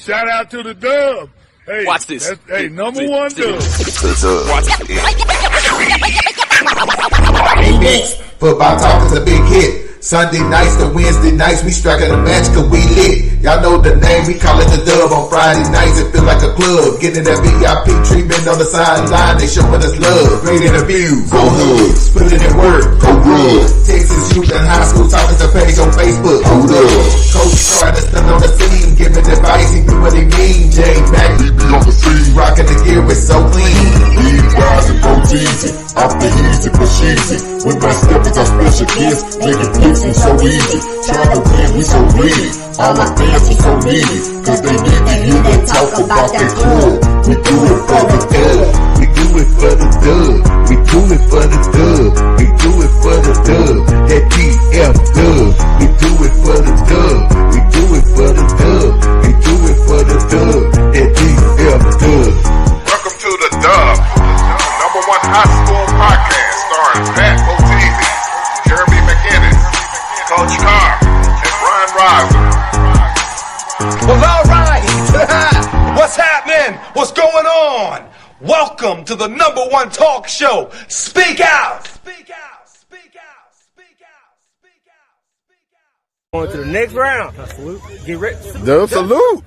shout out to the Dub. Hey, watch this. Hey, number one Dub. Hey, next, football talk is a big hit. Sunday nights to Wednesday nights, we striking a match cause we lit. Y'all know the name, we call it the Dub. On Friday nights, it feel like a club. Getting that VIP treatment on the sideline, they showing us love. Great interviews, go hoods, put it in work, go good. Texas youth and high school talking to page on Facebook, hold up. Coach Carter still on the scene, giving advice, he do what he mean. James Mack, we be on the scene, rocking the gear, it's so clean. We rise and go easy, off the easy, push easy. With my steppers, our special gifts, making fixing so easy. Trying to win, we so greedy. All my fans are so needy, cause they need to hear them talk about that club. We do it for the dub. We do it for the dub. We do it for the dub. We do it for the dub. That DF dub. We do it for the dub. We do it for the dub. We do it for the dub. That DF dub. Welcome to the Dub, number one high school podcast starring Pat O'Teasy, Jeremy McInnes, Coach Carr, and Brian Riser. Well, all right. What's happening? What's going on? Welcome to the number one talk show. Speak out. Speak out. Speak out. Speak out. Speak out. Speak out. Going to the next round. Salute. Get ready. Dub salute.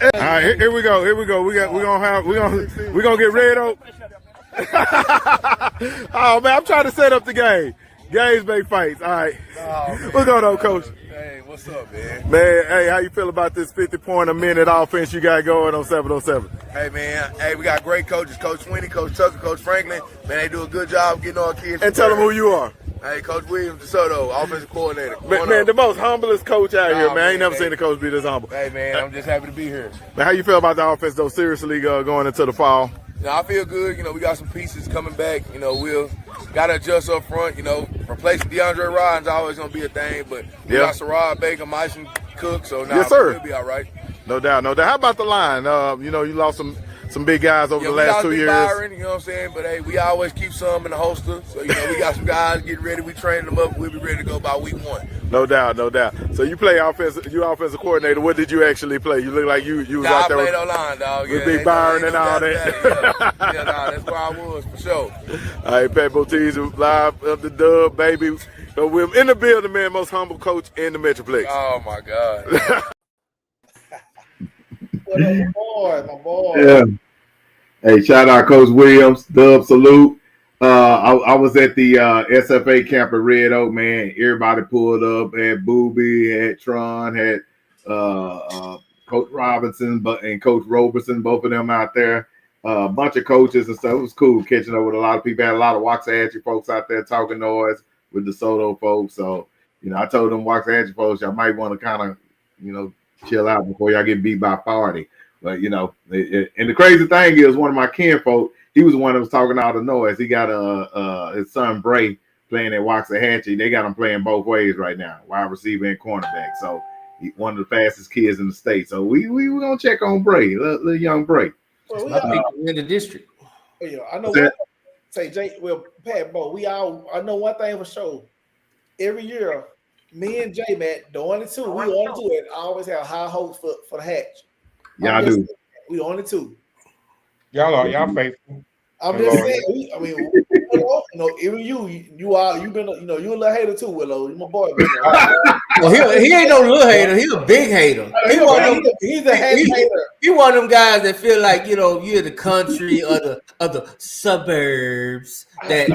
All right, here we go. We're gonna get red oak. Oh man, I'm trying to set up the game. Games make fights. All right. Oh, what's going on, Coach? Hey, what's up, man? Man, hey, how you feel about this 50-point a minute offense you got going on 707? Hey, man. Hey, we got great coaches. Coach Sweeney, Coach Tucker, Coach Franklin. Man, they do a good job getting our kids. And tell them who you are. Hey, Coach Williams DeSoto, offensive coordinator. Man, the most humblest coach out here, man. I ain't never seen a coach be this humble. Hey, man, I'm just happy to be here. Man, how you feel about the offense, though, seriously, going into the fall? You know, I feel good. You know, we got some pieces coming back. You know, we'll got to adjust up front. You know, replacing DeAndre Ryan's always going to be a thing, but we got Sarah Baker, Myson Cook, so now we'll be all right. No doubt, no doubt. How about the line? You know, you lost some big guys over the last 2 years. Byron, you know what I'm saying? But, hey, we always keep some in the holster. So, you know, we got some guys getting ready. We training them up. We'll be ready to go by week 1. No doubt, no doubt. So you play offensive coordinator. What did you actually play? You look like you was out there. I played O-line, dog. With Big Byron and all that. Yeah, that's where I was, for sure. All right, Pat O'Teasy, live of the Dub, baby. So we're in the building, man. Most humble coach in the Metroplex. Oh, my God. What up, my boy? Yeah. Hey, shout out Coach Williams. Dub salute. I was at the SFA camp at Red Oak, man. Everybody pulled up. Had Booby, had Tron, had Coach Robinson and Coach Roberson, both of them out there. A bunch of coaches and stuff. It was cool catching up with a lot of people. Had a lot of Waxahachie folks out there talking noise with the Soto folks. So, you know, I told them Waxahachie folks, y'all might want to kind of, you know, chill out before y'all get beat by 40. But, you know, and the crazy thing is one of my kinfolk, he was the one that was talking all the noise. He got his son Bray playing at Waxahachie. They got him playing both ways right now, wide receiver and cornerback. So he's one of the fastest kids in the state. So we gonna check on Bray, little young Bray. Well, in the district. Yeah, I know. Say Jay, well, Pat, but I know one thing for sure. Every year, me and J Matt, the only two, we only two, and always have high hopes for the Hatch. Yeah, I do. We only two. Y'all faithful. I'm just saying. You know, even you've been, you know, you a little hater too, Willow. You my boy. Well, he ain't no little hater. He's a big hater. He's a hater. He one of them guys that feel like, you know, you're the country or the suburbs that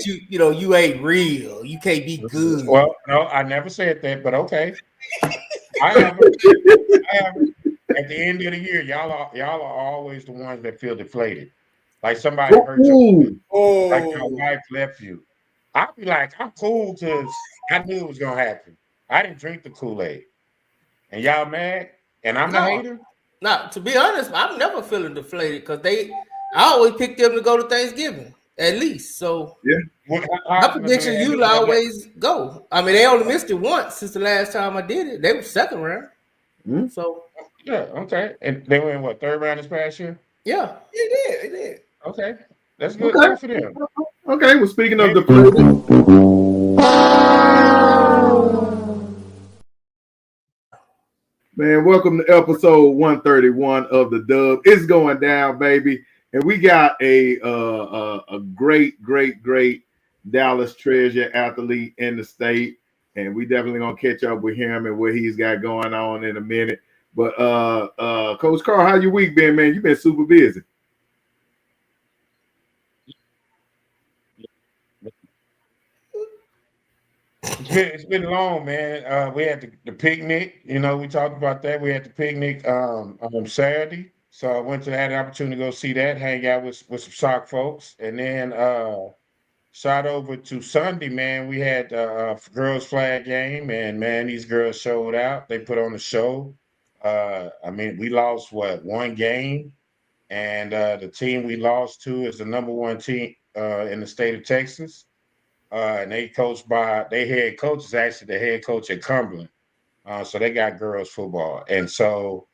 you ain't real. You can't be good. Well, no, I never said that, but okay. I haven't. At the end of the year, y'all are always the ones that feel deflated. Like somebody hurt you. Like your wife left you. I'll be like, I'm cool because I knew it was gonna happen. I didn't drink the Kool-Aid. And y'all mad? And I'm the hater? No, to be honest, I'm never feeling deflated because I always pick them to go to Thanksgiving, at least. So yeah. My prediction usually always go. I mean, they only missed it once since the last time I did it. They were second round. Mm-hmm. So yeah, okay. And they went what, third round this past year? Yeah. They did. Okay. That's good for them. Okay, well, speaking of the Man, welcome to episode 131 of the Dub. It's going down, baby. And we got a great Dallas treasure athlete in the state. And we definitely gonna catch up with him and what he's got going on in a minute. But Coach Carl, how your week been, man? You've been super busy. It's been long, man. We had the picnic. You know, we talked about that. We had the picnic on Saturday. So I went to had an opportunity to go see that, hang out with some sock folks, and then shot over to Sunday, man. We had girls flag game, and man, these girls showed out. They put on the show. I mean, we lost one game, and the team we lost to is the #1 team in the state of Texas. And they coached by their head coach is actually the head coach at Cumberland. So they got girls football. And so,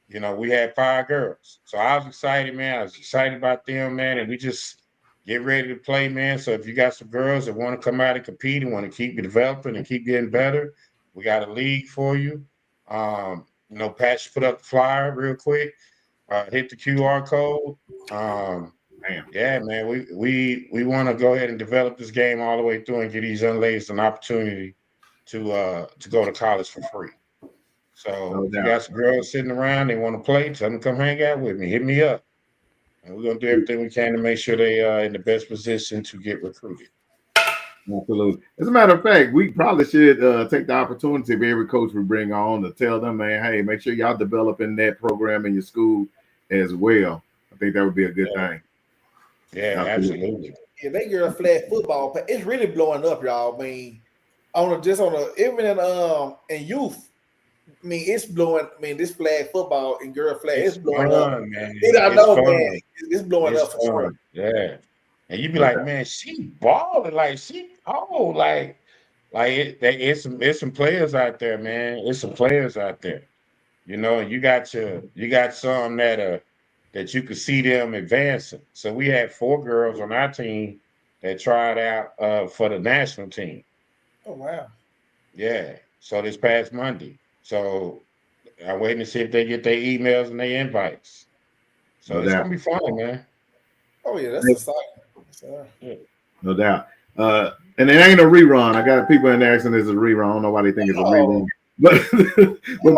you know, we had 5 girls. So I was excited, man. I was excited about them, man. And we just get ready to play, man. So if you got some girls that want to come out and compete and want to keep developing and keep getting better, we got a league for you. You know, Pat should put up the flyer real quick. Hit the QR code. Yeah, man, we want to go ahead and develop this game all the way through and give these young ladies an opportunity to go to college for free. So if you got some girls sitting around, they want to play, tell them to come hang out with me. Hit me up. And we're going to do everything we can to make sure they are in the best position to get recruited. Absolutely. As a matter of fact, we probably should take the opportunity of every coach we bring on to tell them, man, hey, make sure y'all developing that program in your school as well. I think that would be a good thing. Yeah, absolutely. Yeah, that girl flag football, it's really blowing up, y'all. I mean, even in youth, I mean, it's blowing. I mean, this flag football and girl flag, it's blowing up. Man. It's blowing up for sure. Yeah, and you be like, man, she balling, like it's some players out there, man. It's some players out there. You know, you got some that you could see them advancing. So we had 4 girls on our team that tried out for the national team. Oh wow! Yeah. So this past Monday. So I'm waiting to see if they get their emails and their invites. So it's gonna be fun, man. Oh yeah, that's exciting. No doubt. And it ain't a rerun. I got people in there asking this is a rerun. I don't know why they think it's a rerun. But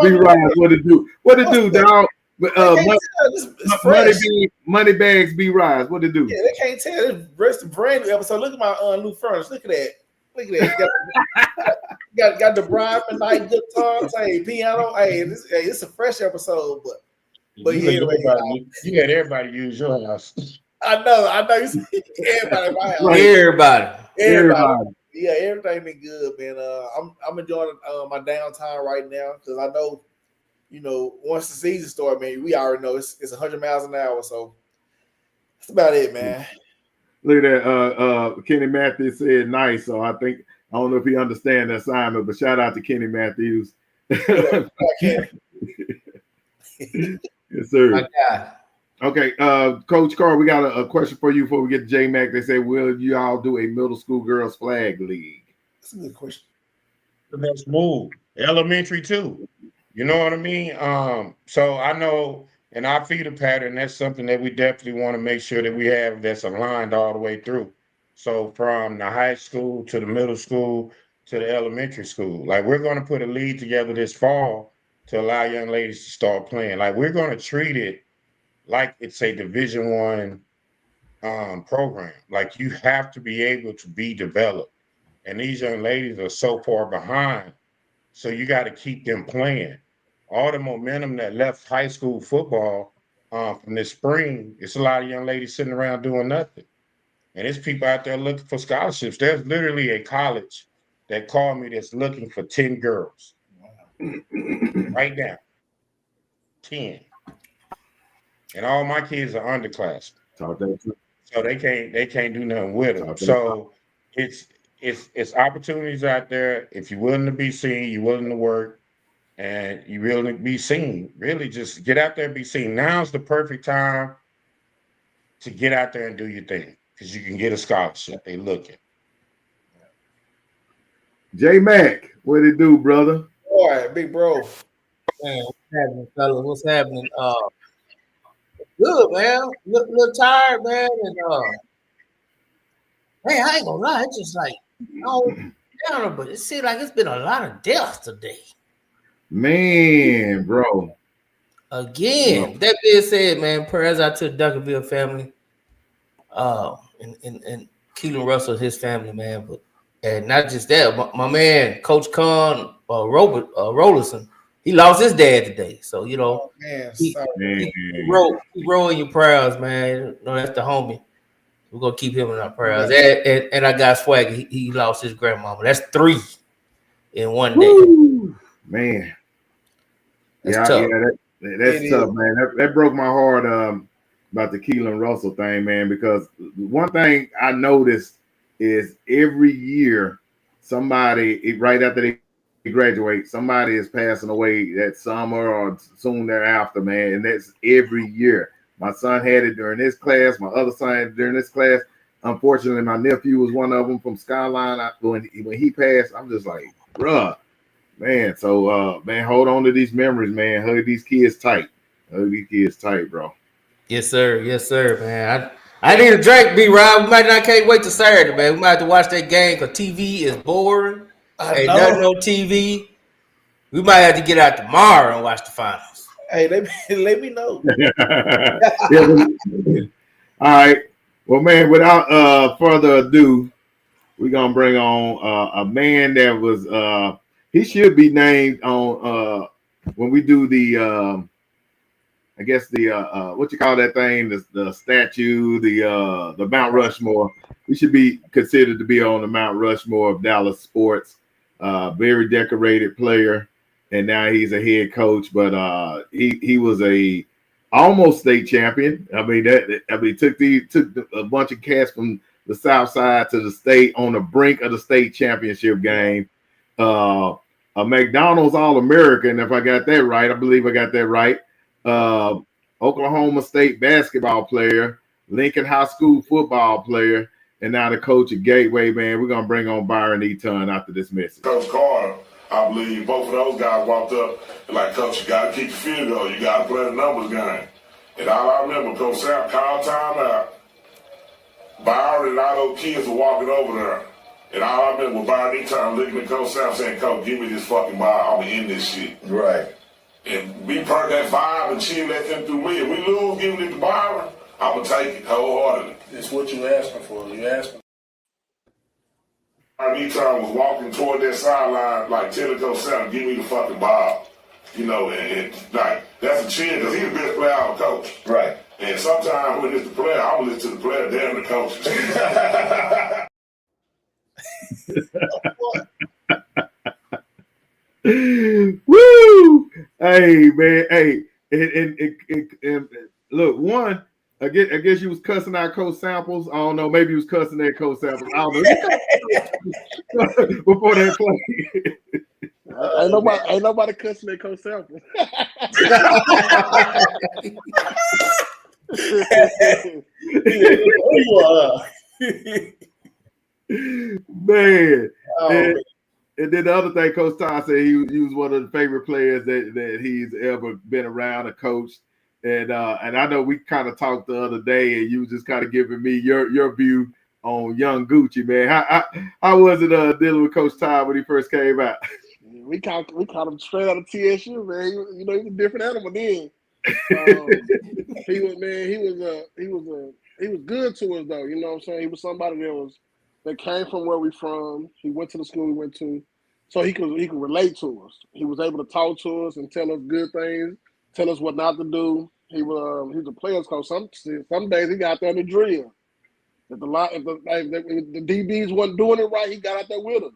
B-Ryan, what it do? What it do, dog? Money bags, B-Rise. What it do? Yeah, they can't tell. This rest of brand new episode. Look at my new furnace. Look at that. Look at that. Got the Brian night guitars. Hey, piano. Hey, it's a fresh episode, but you let everybody use your house. I know. Everybody in my house. Everybody. Yeah, everything been good, man. I'm enjoying my downtime right now because I know, you know, once the season starts, man, we already know it's 100 miles an hour. So that's about it, man. Look at that. Kenny Matthews said nice. So I don't know if he understands the assignment, but shout out to Kenny Matthews. Yes, sir. My God. Okay, Coach Carr, we got a question for you before we get to J-Mac. They say, will you all do a middle school girls flag league? That's a good question. The next move. Elementary too. You know what I mean? So I know in our feeder pattern, that's something that we definitely want to make sure that we have that's aligned all the way through. So from the high school to the middle school to the elementary school. Like we're going to put a league together this fall to allow young ladies to start playing. Like we're going to treat it like it's a Division I program. Like you have to be able to be developed. And these young ladies are so far behind. So you got to keep them playing. All the momentum that left high school football from this spring, it's a lot of young ladies sitting around doing nothing. And there's people out there looking for scholarships. There's literally a college that called me that's looking for 10 girls. Right now. 10. And all my kids are underclassmen. So they can't do nothing with them. So it's opportunities out there. If you're willing to be seen, you're willing to work, and you're willing to be seen, really just get out there and be seen. Now's the perfect time to get out there and do your thing because you can get a scholarship. They looking. J-Mac, what it do, brother? All right, big bro. Man, what's happening, fellas? What's happening? Good, man. Little tired, man. And man, I ain't gonna lie. It's just like, oh, down, but it seems like it's been a lot of deaths today. Man, bro. Again, that being said, man, prayers out to the Duncanville family, and Keelan Russell, his family, man. But and not just that, my man, Coach Con Rollerson, he lost his dad today. So you know, he roll in your prayers, man. You know, that's the homie. We're gonna keep him in our prayers. And I got Swag. He lost his grandmama. That's 3 in one day. Man. That's tough. That's tough, man. That broke my heart about the Keelan Russell thing, man, because one thing I noticed is every year somebody, right after they graduate, somebody is passing away that summer or soon thereafter, man, and that's every year. My son had it during this class. My other son had it during this class. Unfortunately, my nephew was one of them from Skyline. When he passed, I'm just like, bruh. Man, so man, hold on to these memories, man. Hug these kids tight. Hug these kids tight, bro. Yes, sir. Yes, sir, man. I need a drink, B-Rob. We can't wait till Saturday, man. We might have to watch that game because TV is boring. Ain't nothing on TV. We might have to get out tomorrow and watch the finals. Hey, let me know. All right. Well, man, without further ado, we're gonna bring on a man that was he should be named on when we do the I guess the what you call that thing, the statue, the Mount Rushmore. We should be considered to be on the Mount Rushmore of Dallas sports. Very decorated player, and now he's a head coach. But he was a almost state champion. I mean took a bunch of cats from the South Side to the state on the brink of the state championship game. A McDonald's All-American, if I got that right. I believe I got that right. Oklahoma State basketball player, Lincoln High School football player, and now the coach at Gateway, man. We're going to bring on BRYON EATON after this message. Coach Carter, I believe both of those guys walked up and like, Coach, you got to keep the field goal. You got to play the numbers game. And all I remember, Coach Sam called timeout. BRYON and all those kids were walking over there. And all I remember was BRYON EATON looking at Coach Sam saying, Coach, give me this fucking ball. I'm going to end this shit. Right. And we perk that vibe and chill that them through me. If we lose giving it to BRYON, I'm going to take it wholeheartedly. It's what you asking for. You asking. BRYON EATON was walking toward that sideline like telling Coach Sam, give me the fucking ball. You know, and like, that's a chill because he's the best player out of coach. Right. And sometimes when it's the player, I'm going to listen to the player, damn the coaches. Woo! Hey, man. Hey, and look, one, I guess you was cussing out Coach Samples. I don't know. Maybe you was cussing at Coach Samples. I don't know. Before that play. Ain't nobody cussing at Coach Samples. Man. And then the other thing, Coach Todd said he was one of the favorite players that he's ever been around and coached. And I know we kind of talked the other day, and you was just kind of giving me your view on young Gucci, man. How was it dealing with Coach Todd when he first came out? We caught him straight out of TSU, man. He was a different animal then. He was good to us though. You know what I'm saying? He was somebody that came from where we from. He went to the school we went to, so he could relate to us. He was able to talk to us and tell us good things, tell us what not to do. He was a players coach. Some days he got out there in the drill. If the DBs wasn't doing it right, he got out there with us.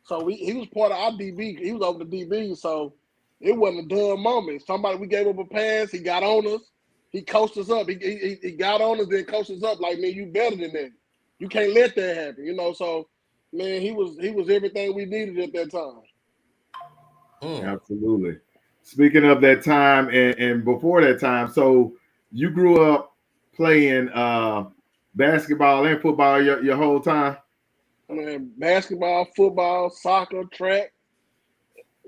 So he was part of our DB. He was over the DB, so it wasn't a dumb moment. We gave up a pass, he got on us. He coached us up. He got on us, then coached us up like, man, you better than that. You can't let that happen, you know. So, man, he was everything we needed at that time. Absolutely. Speaking of that time and before that time, so you grew up playing basketball and football your whole time? Man, basketball, football, soccer, track,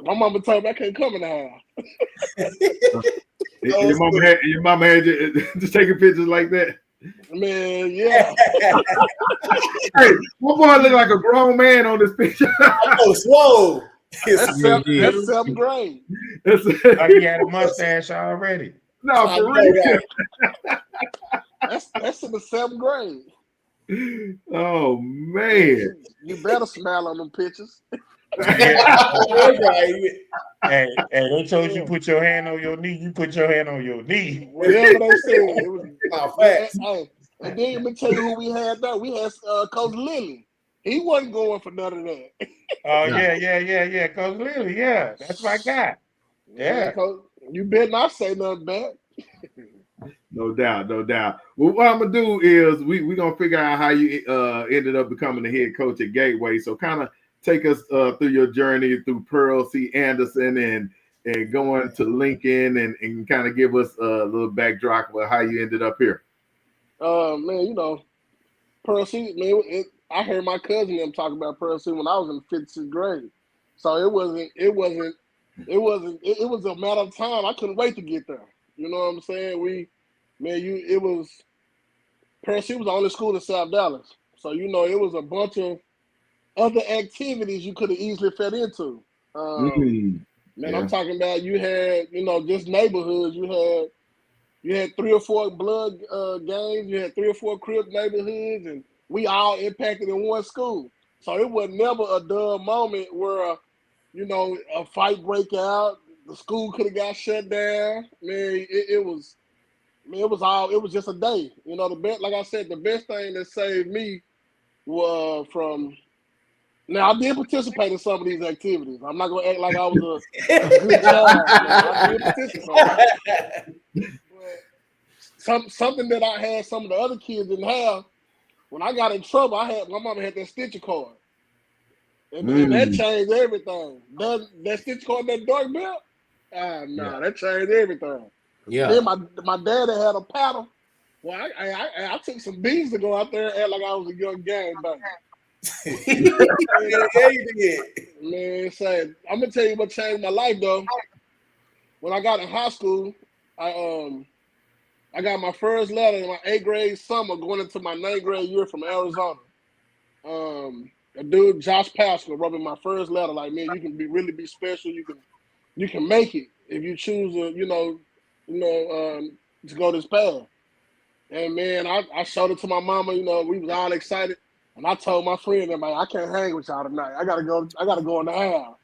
My mama told me I can't come in the house. Your mama had you just taking pictures like that. Man, yeah. Hey, my boy look like a grown man on this picture. Oh, swole. That's seventh grade. Like he had a mustache already. No, for real. That's in the 7th grade. Oh man. You better smile on them pictures. Hey, they told you put your hand on your knee. You put your hand on your knee. Whatever they said, it was facts. And then let me tell you who we had there. We had Coach Lilly. He wasn't going for none of that. Oh yeah. Coach Lilly, yeah, that's my guy. Yeah, Coach, you better not say nothing bad. No doubt. Well, what I'm gonna do is we're gonna figure out how you ended up becoming the head coach at Gateway. So kind of take us through your journey through Pearl C. Anderson and going to Lincoln and kind of give us a little backdrop of how you ended up here. Man, you know, Pearl C. Man, I heard my cousin them talk about Pearl C. when I was in 5th, 6th grade. So it was a matter of time. I couldn't wait to get there. You know what I'm saying? Pearl C. was the only school in South Dallas. So, you know, it was a bunch of other activities you could have easily fed into. I'm talking about you had, you know, just neighborhoods. You had 3 or 4 blood games. You had 3 or 4 crib neighborhoods, and we all impacted in one school. So it was never a dull moment where, you know, a fight break out. The school could have got shut down. Man, it was just a day. You know, like I said, the best thing that saved me was from. Now I did participate in some of these activities. I'm not gonna act like I was a good child. I did participate. But something that I had some of the other kids didn't have. When I got in trouble, my mama had that stitcher card. And that changed everything. That stitcher card, that dark belt, that changed everything. Yeah. Then my dad had a paddle. Well, I took some beans to go out there and act like I was a young gang baby. Man, say, I'm gonna tell you what changed my life though. When I got in high school, I got my first letter in my 8th grade summer going into my 9th grade year from Arizona. A dude, Josh Pascal, wrote me my first letter. Like, man, you can really be special. You can make it if you choose to, to go this path. And man, I showed it to my mama. You know, we was all excited, and I told my friend, "Man, I can't hang with y'all tonight. I gotta go in the house."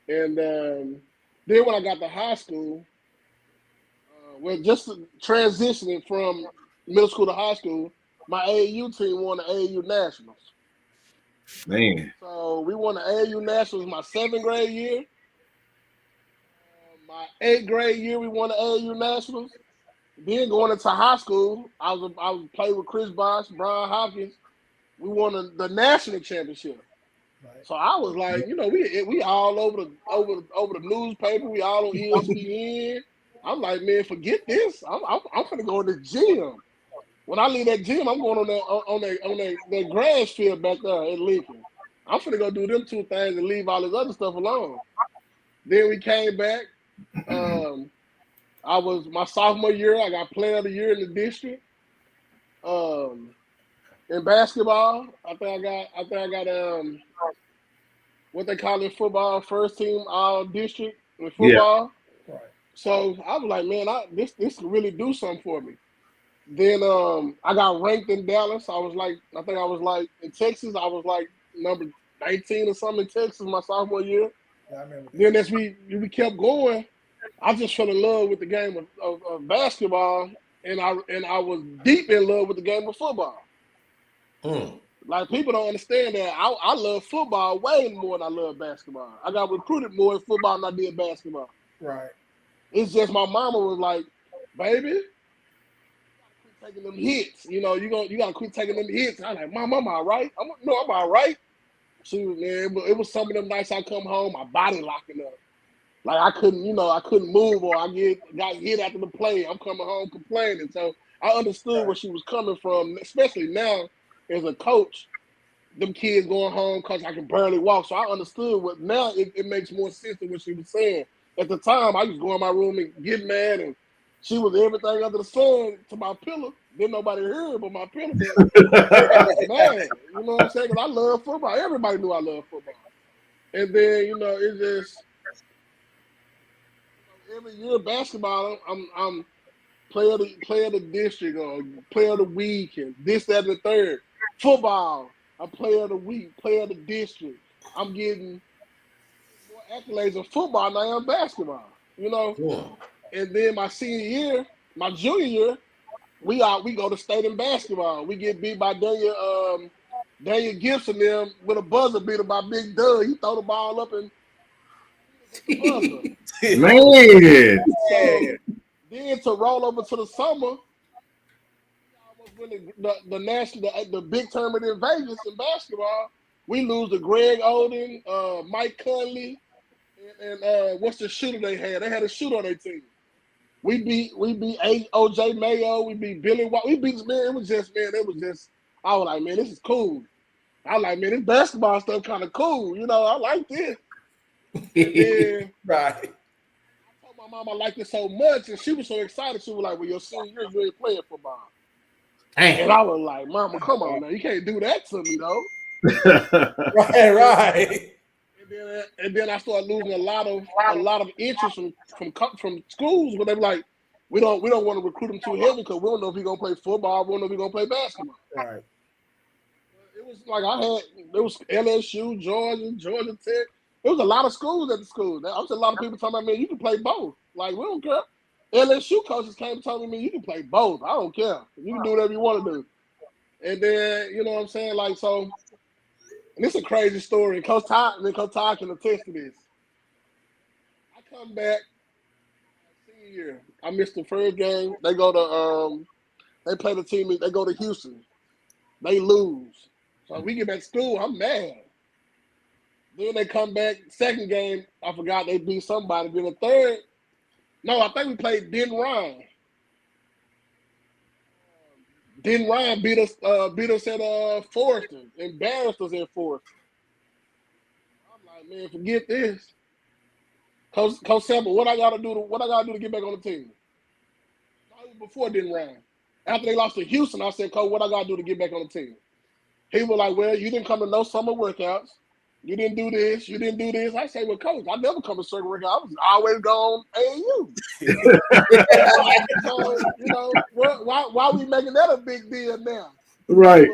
And then when I got to high school. Just transitioning from middle school to high school, my AAU team won the AAU Nationals. Man. So we won the AAU Nationals my 7th grade year. My 8th grade year, we won the AAU Nationals. Then going into high school, I was playing with Chris Bosh, Brian Hopkins. We won the national championship. Right. So I was like, you know, we all over the newspaper. We all on ESPN. I'm like, man, forget this. I'm gonna go in the gym. When I leave that gym, I'm going on that grass field back there at Lincoln. I'm gonna go do them 2 things and leave all this other stuff alone. Then we came back. I was my sophomore year. I got player of the year in the district. In basketball, I think I got what they call it football, first team all district in football. Yeah. Right. So I was like, man, this can really do something for me. Then I got ranked in Dallas. I think I was like in Texas. I was like number 19 or something in Texas my sophomore year. Yeah, I remember. Then as we kept going, I just fell in love with the game of basketball, and I was deep in love with the game of football. Like, people don't understand that I love football way more than I love basketball. I got recruited more in football than I did basketball. Right. It's just my mama was like, baby, you gotta quit taking them hits. You know, you gotta quit taking them hits. I was like, Mom, I'm all right. I'm all right. She was, man, but it was some of them nights I come home, my body locking up. Like I couldn't move, or I got hit after the play. I'm coming home complaining. So I understood where she was coming from, especially now as a coach. them kids going home because I can barely walk. So I understood what now it makes more sense than what she was saying. At the time, I used to go in my room and get mad, and she was everything under the sun to my pillow. Didn't nobody hear it but my pillow. But I was mad. You know what I'm saying? Because I love football. Everybody knew I loved football. And then, you know, it just every year basketball, I'm player of the district or player of the week and this, that, and the third. Football, I'm player of the week, player of the district. I'm getting more accolades in football than I am basketball, you know. Yeah. And then my senior year, my junior year, we go to state in basketball. We get beat by Daniel Gibson them with a buzzer beater by Big Doug. He throw the ball up and the buzzer. Man. So, then to roll over to the summer, winning the national, the big tournament in Vegas in basketball, we lose to Greg Oden, Mike Conley, and what's the shooter they had? They had a shooter on their team. We beat OJ Mayo. We beat Billy White. We beat, man. It was just. I was like, man, this is cool. I was like, man, this basketball stuff kind of cool. You know, I like this. And right. I told my mom I liked it so much, and she was so excited. She was like, well, your senior year, you ain't playing football. Damn. And I was like, Mama, come on now. You can't do that to me, though. Right. And then I started losing a lot of interest from schools where they were like, we don't want to recruit him too heavy because we don't know if he's gonna play football, we don't know if he's gonna play basketball. Right. It was like there was LSU, Georgia Tech. There was a lot of schools at the school. There was a lot of people talking about, man, you can play both. Like, we don't care. LSU coaches came and told me, man, you can play both. I don't care. You can do whatever you want to do. And then, you know what I'm saying? Like, so, and this is a crazy story. And Coach Todd can attest to this. I come back senior year. I missed the first game. They go to they play the team, they go to Houston. They lose. So we get back to school, I'm mad. Then they come back, second game, I forgot they beat somebody. Then the third, no, I think we played Den Ryan. Den Ryan beat us at Forreston, embarrassed us at Forreston. I'm like, man, forget this. Coach Sample, what I gotta do to get back on the team? Before Den Ryan. After they lost to Houston, I said, Coach, what I gotta do to get back on the team? He was like, well, you didn't come to no summer workouts. You didn't do this. You didn't do this. I say, well, Coach, I never come to circle workout. I was always gone AAU. So, you know, why are we making that a big deal now? Right.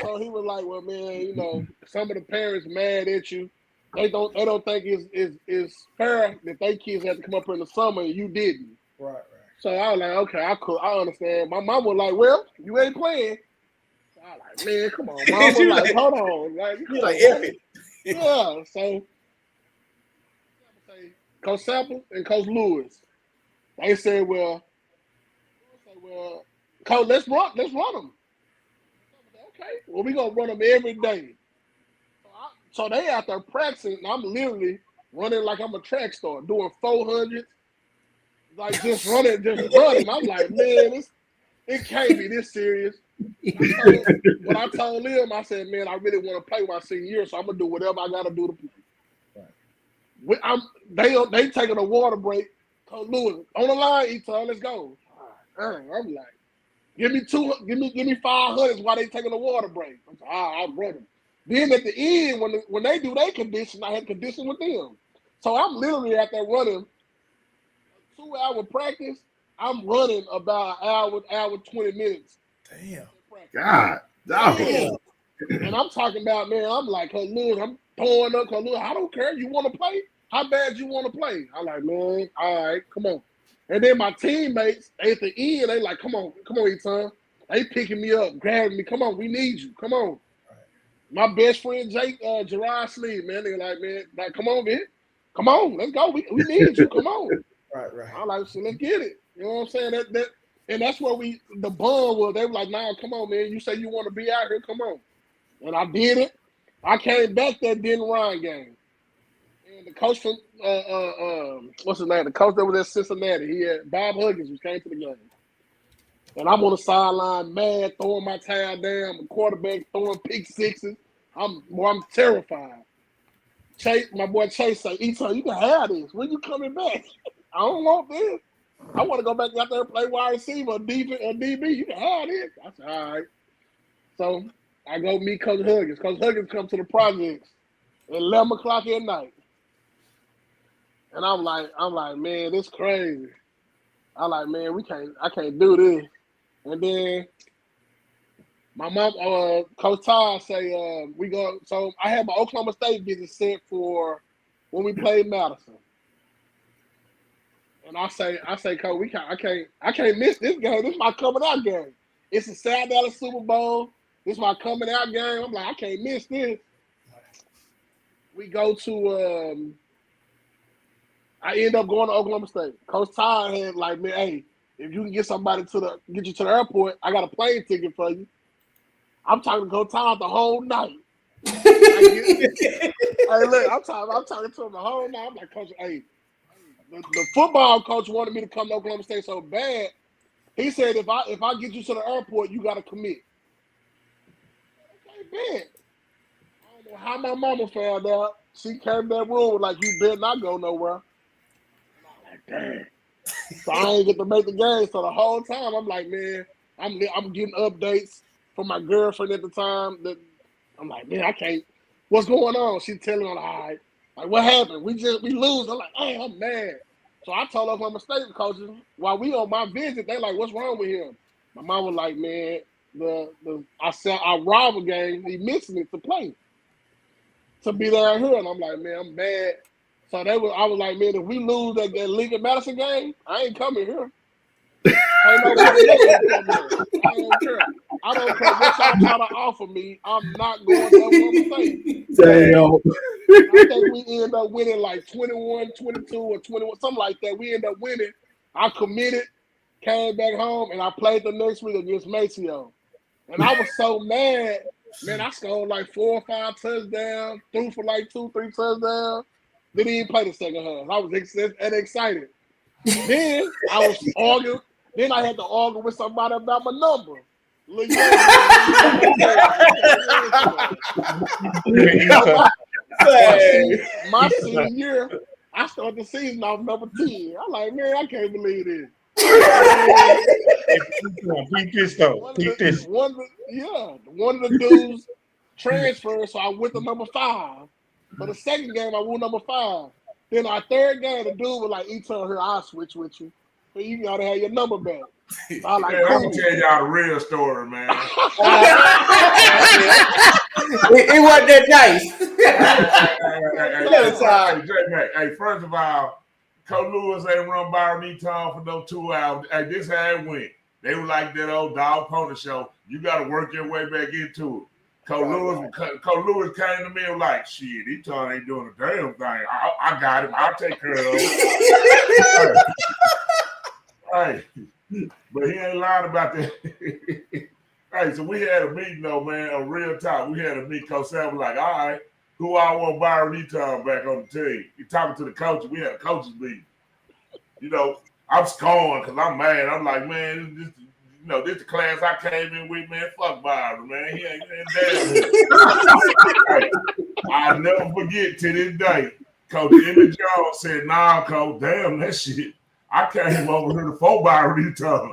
So he was like, well, man, you know, some of the parents mad at you. They don't think it's fair that they kids had to come up here in the summer and you didn't. Right. So I was like, okay, I understand. My mom was like, well, you ain't playing. So I was like, man, come on, mom. Was like, hold on. Like, you like, F yeah, so Coach Sample and Coach Lewis, they said, well, Coach, let's run them. Okay, well, we're going to run them every day. So they out there practicing, and I'm literally running like I'm a track star, doing 400s, like just running. I'm like, man, it can't be this serious. When I told them, I said, man, I really want to play my senior year, so I'm gonna do whatever I gotta do to play. Right. They taking a water break. Coach Lewis on the line, EATON, let's go. I'm like, give me 500s while they taking a water break. I'm like, I'll run them. Then at the end, when they do their condition, I had condition with them. So I'm literally out there running a 2-hour practice. I'm running about an hour 20 minutes. Damn. God. Damn. And I'm talking about, man, I'm like, Coach Lewis, I'm throwing up. Coach Lewis, I don't care. You want to play? How bad you want to play? I'm like, man, all right, come on. And then my teammates, at the end, they like, come on, EATON. They picking me up, grabbing me. Come on, we need you. Come on. My best friend, Gerard Sleeve, man, they're like, man, like, come on, man. Come on, let's go. We need you. Come on. Right. I'm like, so let's get it. You know what I'm saying? And that's where the bond was. They were like, nah, come on, man. You say you want to be out here, come on. And I did it. I came back that Den Ryan game. And the coach from what's his name? The coach that was at Cincinnati. He had Bob Huggins, who came to the game. And I'm on the sideline, mad, throwing my towel down. The quarterback throwing pick sixes. I'm terrified. Chase, my boy Chase say, "EATON, you can have this. When you coming back? I don't want this. I want to go back out there and play wide receiver or DB. You can have this." I said, "All right." So I go meet Coach Huggins. Coach Huggins come to the projects at 11 o'clock at night. And I'm like, man, this crazy. I'm like, man, I can't do this. And then my mom, Coach Todd say, we go. So I had my Oklahoma State visit set for when we played Madison. And I say, Coach, I can't miss this game. This is my coming out game. It's a South Dallas Super Bowl. This is my coming out game. I'm like, I can't miss this. We go to, I end up going to Oklahoma State. Coach Todd had like, man, hey, if you can get somebody get you to the airport, I got a plane ticket for you. I'm talking to Coach Todd the whole night. Hey, look, I'm talking to him the whole night. I'm like, Coach, hey, the football coach wanted me to come to Oklahoma State so bad. He said, if I get you to the airport, you got to commit. Okay, man. I don't know how my mama found out. She came in that room like, you better not go nowhere. I'm like, damn. So I ain't get to make the game. So the whole time, I'm like, man, I'm getting updates from my girlfriend at the time. That I'm like, man, I can't. What's going on? She's telling me, all right. Like, what happened? We lose. I'm like, hey, I'm mad. So I told Oklahoma State coaches while we on my visit, they like, what's wrong with him? My mom was like, man, our rival game, he missing it to play. To be there here. And I'm like, man, I'm mad. So I was like, man, if we lose that Lincoln Madison game, I ain't coming here. Ain't nobody else I don't care. I don't care what y'all try to offer me. I'm not going to Oklahoma State. Damn. I think we end up winning like 21, 22, or 21, something like that. We end up winning. I committed, came back home, and I played the next week against Maceo. And I was so mad. Man, I scored like 4 or 5 touchdowns, threw for like 2, 3 touchdowns. Didn't even play the second half. I was excited. Then I was arguing. Then I had to argue with somebody about my number. My senior year, I started the season off number 10. I'm like, man, I can't believe this. One of the dudes transferred, so I went to number 5. For the second game, I won number 5. Then our third game, the dude was like, "EATON, here, I'll switch with you. So you gotta have your number back." So I'm like, I'm gonna tell y'all the real story, man. It wasn't that nice. Hey, first of all, Coach Lewis ain't run BRYON EATON for no 2 hours. Hey, this how it went. They were like that old dog pony show. You got to work your way back into it. Coach Lewis came to me and was like, shit, EATON ain't doing a damn thing. I got him. I'll take care of him. Hey, but he ain't lying about that. Hey, so we had a meeting though, man, a real talk. We had a meeting. Coach Sam was like, all right, who I want BRYON EATON back on the team? He talking to the coaches. We had a coaches meeting. You know, I'm scorned because I'm mad. I'm like, man, this the class I came in with, man. Fuck BRYON, man. He ain't damn. Hey, I'll never forget to this day. Coach Emmett Jones said, nah, Coach, damn that shit. I came over here to for BRYON EATON.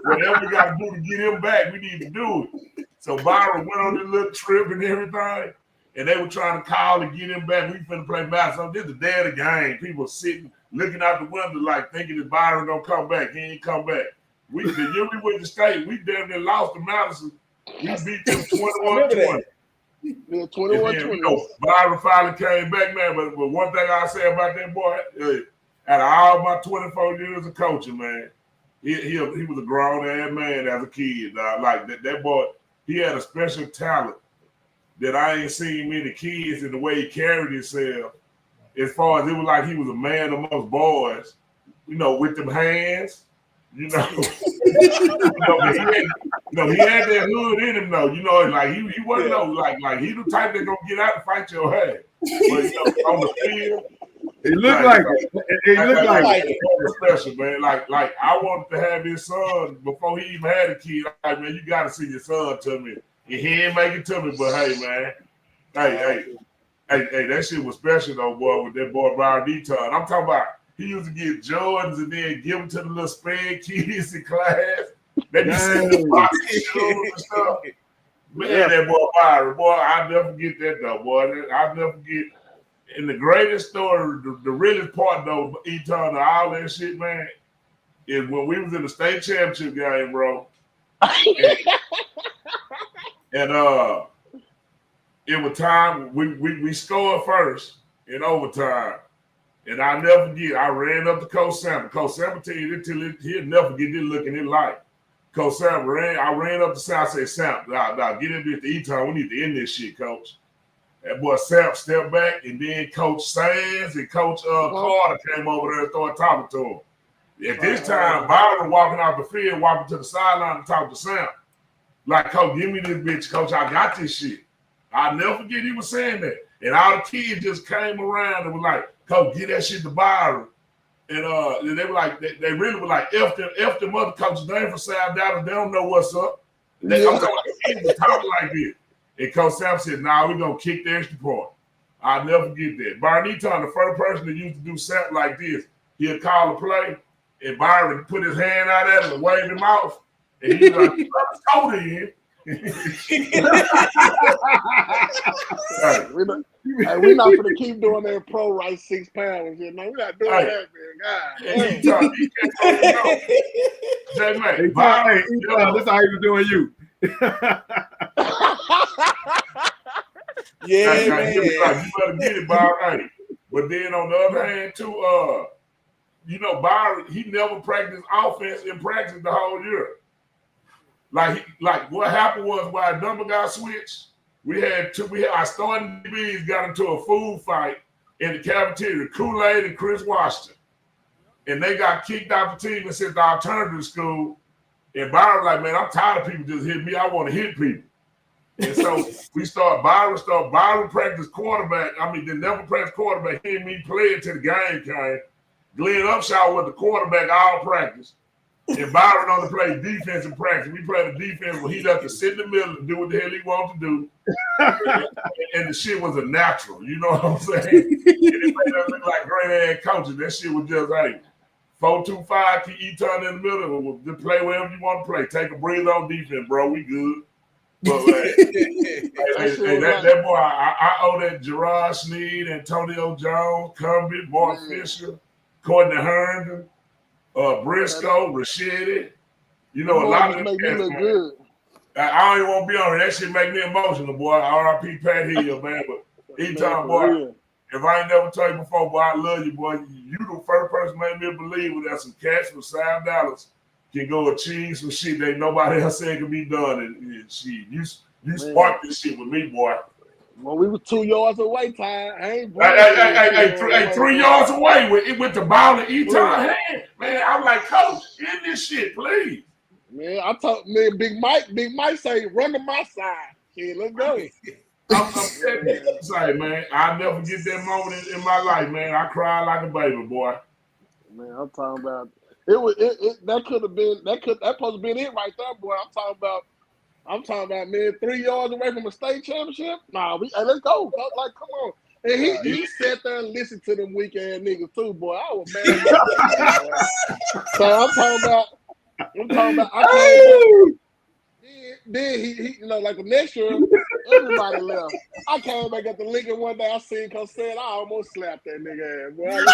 Whatever we got to do to get him back, we need to do it. So BRYON went on this little trip and everything, and they were trying to call to get him back. We finna play basketball. This is the day of the game. People sitting, looking out the window like thinking that BRYON gonna come back. He ain't come back. The year we went to state, we damn near lost to Madison. We beat them 21-20. Yeah, 21-20. BRYON finally came back, man. But one thing I say about that boy, out of all my 24 years of coaching, man, he was a grown ass man as a kid. Like that boy, he had a special talent that I ain't seen many kids in the way he carried himself. As far as it was like he was a man amongst boys, with them hands, he had that hood in him though. Like he wasn't like he the type that gonna get out and fight your ass. But on the field. It looked like it. Special, man. Like I wanted to have his son before he even had a kid. Like, man, you got to see your son to me. He ain't make it to me, but hey, man. Hey, that shit was special though, boy, with that boy EATON. I'm talking about he used to get Jordans and then give them to the little sped kids in class. They be saying boxing shoes and stuff. Man, that boy Byron, boy, I'll never forget that though, boy. I'll never forget. And the greatest story, the realest part though, EATON and all that shit, man, is when we was in the state championship game, bro. And it was time we scored first in overtime. And I never forget, I ran up to Coach Sam. Coach Sam tell you this till he'll never forget this look in his life. Coach Sam I ran up to Sam. I said, Sam, nah, get in there to EATON. We need to end this shit, Coach. That boy Sam stepped back, and then Coach Sands and Coach Carter came over there and started talking to him. At this time, Byron walking out the field, walking to the sideline and talking to Sam. Like, Coach, give me this bitch, Coach. I got this shit. I'll never forget he was saying that. And all the kids just came around and were like, Coach, get that shit to Byron. And they were like, they really were like, F them other coaches, they ain't from South Dallas, they don't know what's up. I'm talking about the kids talking like this. And Coach Sam said, nah, we're going to kick the extra point. I'll never forget that. Byron EATON, the first person that used to do something like this, he'll call a play, and Byron put his hand out at him and wave him off. And he was like, let's go in. We're not going to keep doing that pro right 6 pounds. You know, we're not doing that, man. God. EATON, this how he was doing you. Yeah, man. You better get it, Byron. But then on the other hand, too, you know, Byron, he never practiced offense in practice the whole year. Like what happened was when our number got switched, our starting DBs got into a food fight in the cafeteria, Kool-Aid and Chris Washington. And they got kicked out the team and sent to alternative school. And Byron like, man, I'm tired of people just hitting me. I want to hit people. And so Byron practice quarterback. I mean, they never practice quarterback. He and me play until the game came. Glenn Upshaw was the quarterback all practice. And Byron only played defense in practice. We played the defense where he left to sit in the middle and do what the hell he wanted to do. And the shit was a natural. You know what I'm saying? And it made us look like great ass coaches. That shit was just, hey, 4-2-5, keep EATON in the middle. Just play wherever you want to play. Take a breathe on defense, bro. We good. But that boy, I owe that Gerard Sneed, Antonio Jones, Cumbie, Mark Fisher, Courtney Herndon, Briscoe, Rashidi. You know, a lot of them make me look good. I don't even want to be on here. That shit make me emotional, boy. R.I.P. Pat Hill, man. But EATON, boy, if I ain't never told you before, boy, I love you, boy. You the first person made me believe that some cats from South Dallas can go achieve some shit that nobody else said can be done. And shit, you sparked this shit with me, boy. Well, we were 2 yards away, Ty. Hey, 3 yards away with the ball in EATON hand. Man, I'm like, Coach, get this shit, please. Man, I told Big Mike say, run to my side. Shit, let's go. I'm say, man, I'll never forget that moment in my life, man. I cried like a baby, boy. Man, I'm talking about that supposed to been it right there, boy. I'm talking about, man, 3 yards away from a state championship. Nah, let's go. Like, come on. And he sat there and listened to them weak ass niggas too, boy. I was mad. So I'm talking about. Then he, you know, like the next year, everybody left. I came back at the Lincoln one day. I seen Coach said I almost slapped that nigga ass, boy.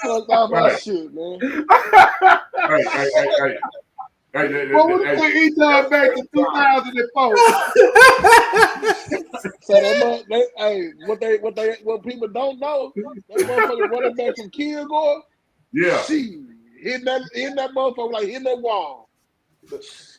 Fuck off my shit, man. Well, we took EATON back to 2004. So what people don't know, that motherfucker running back from Kilgore. Yeah. Hitting that motherfucker like hitting that wall.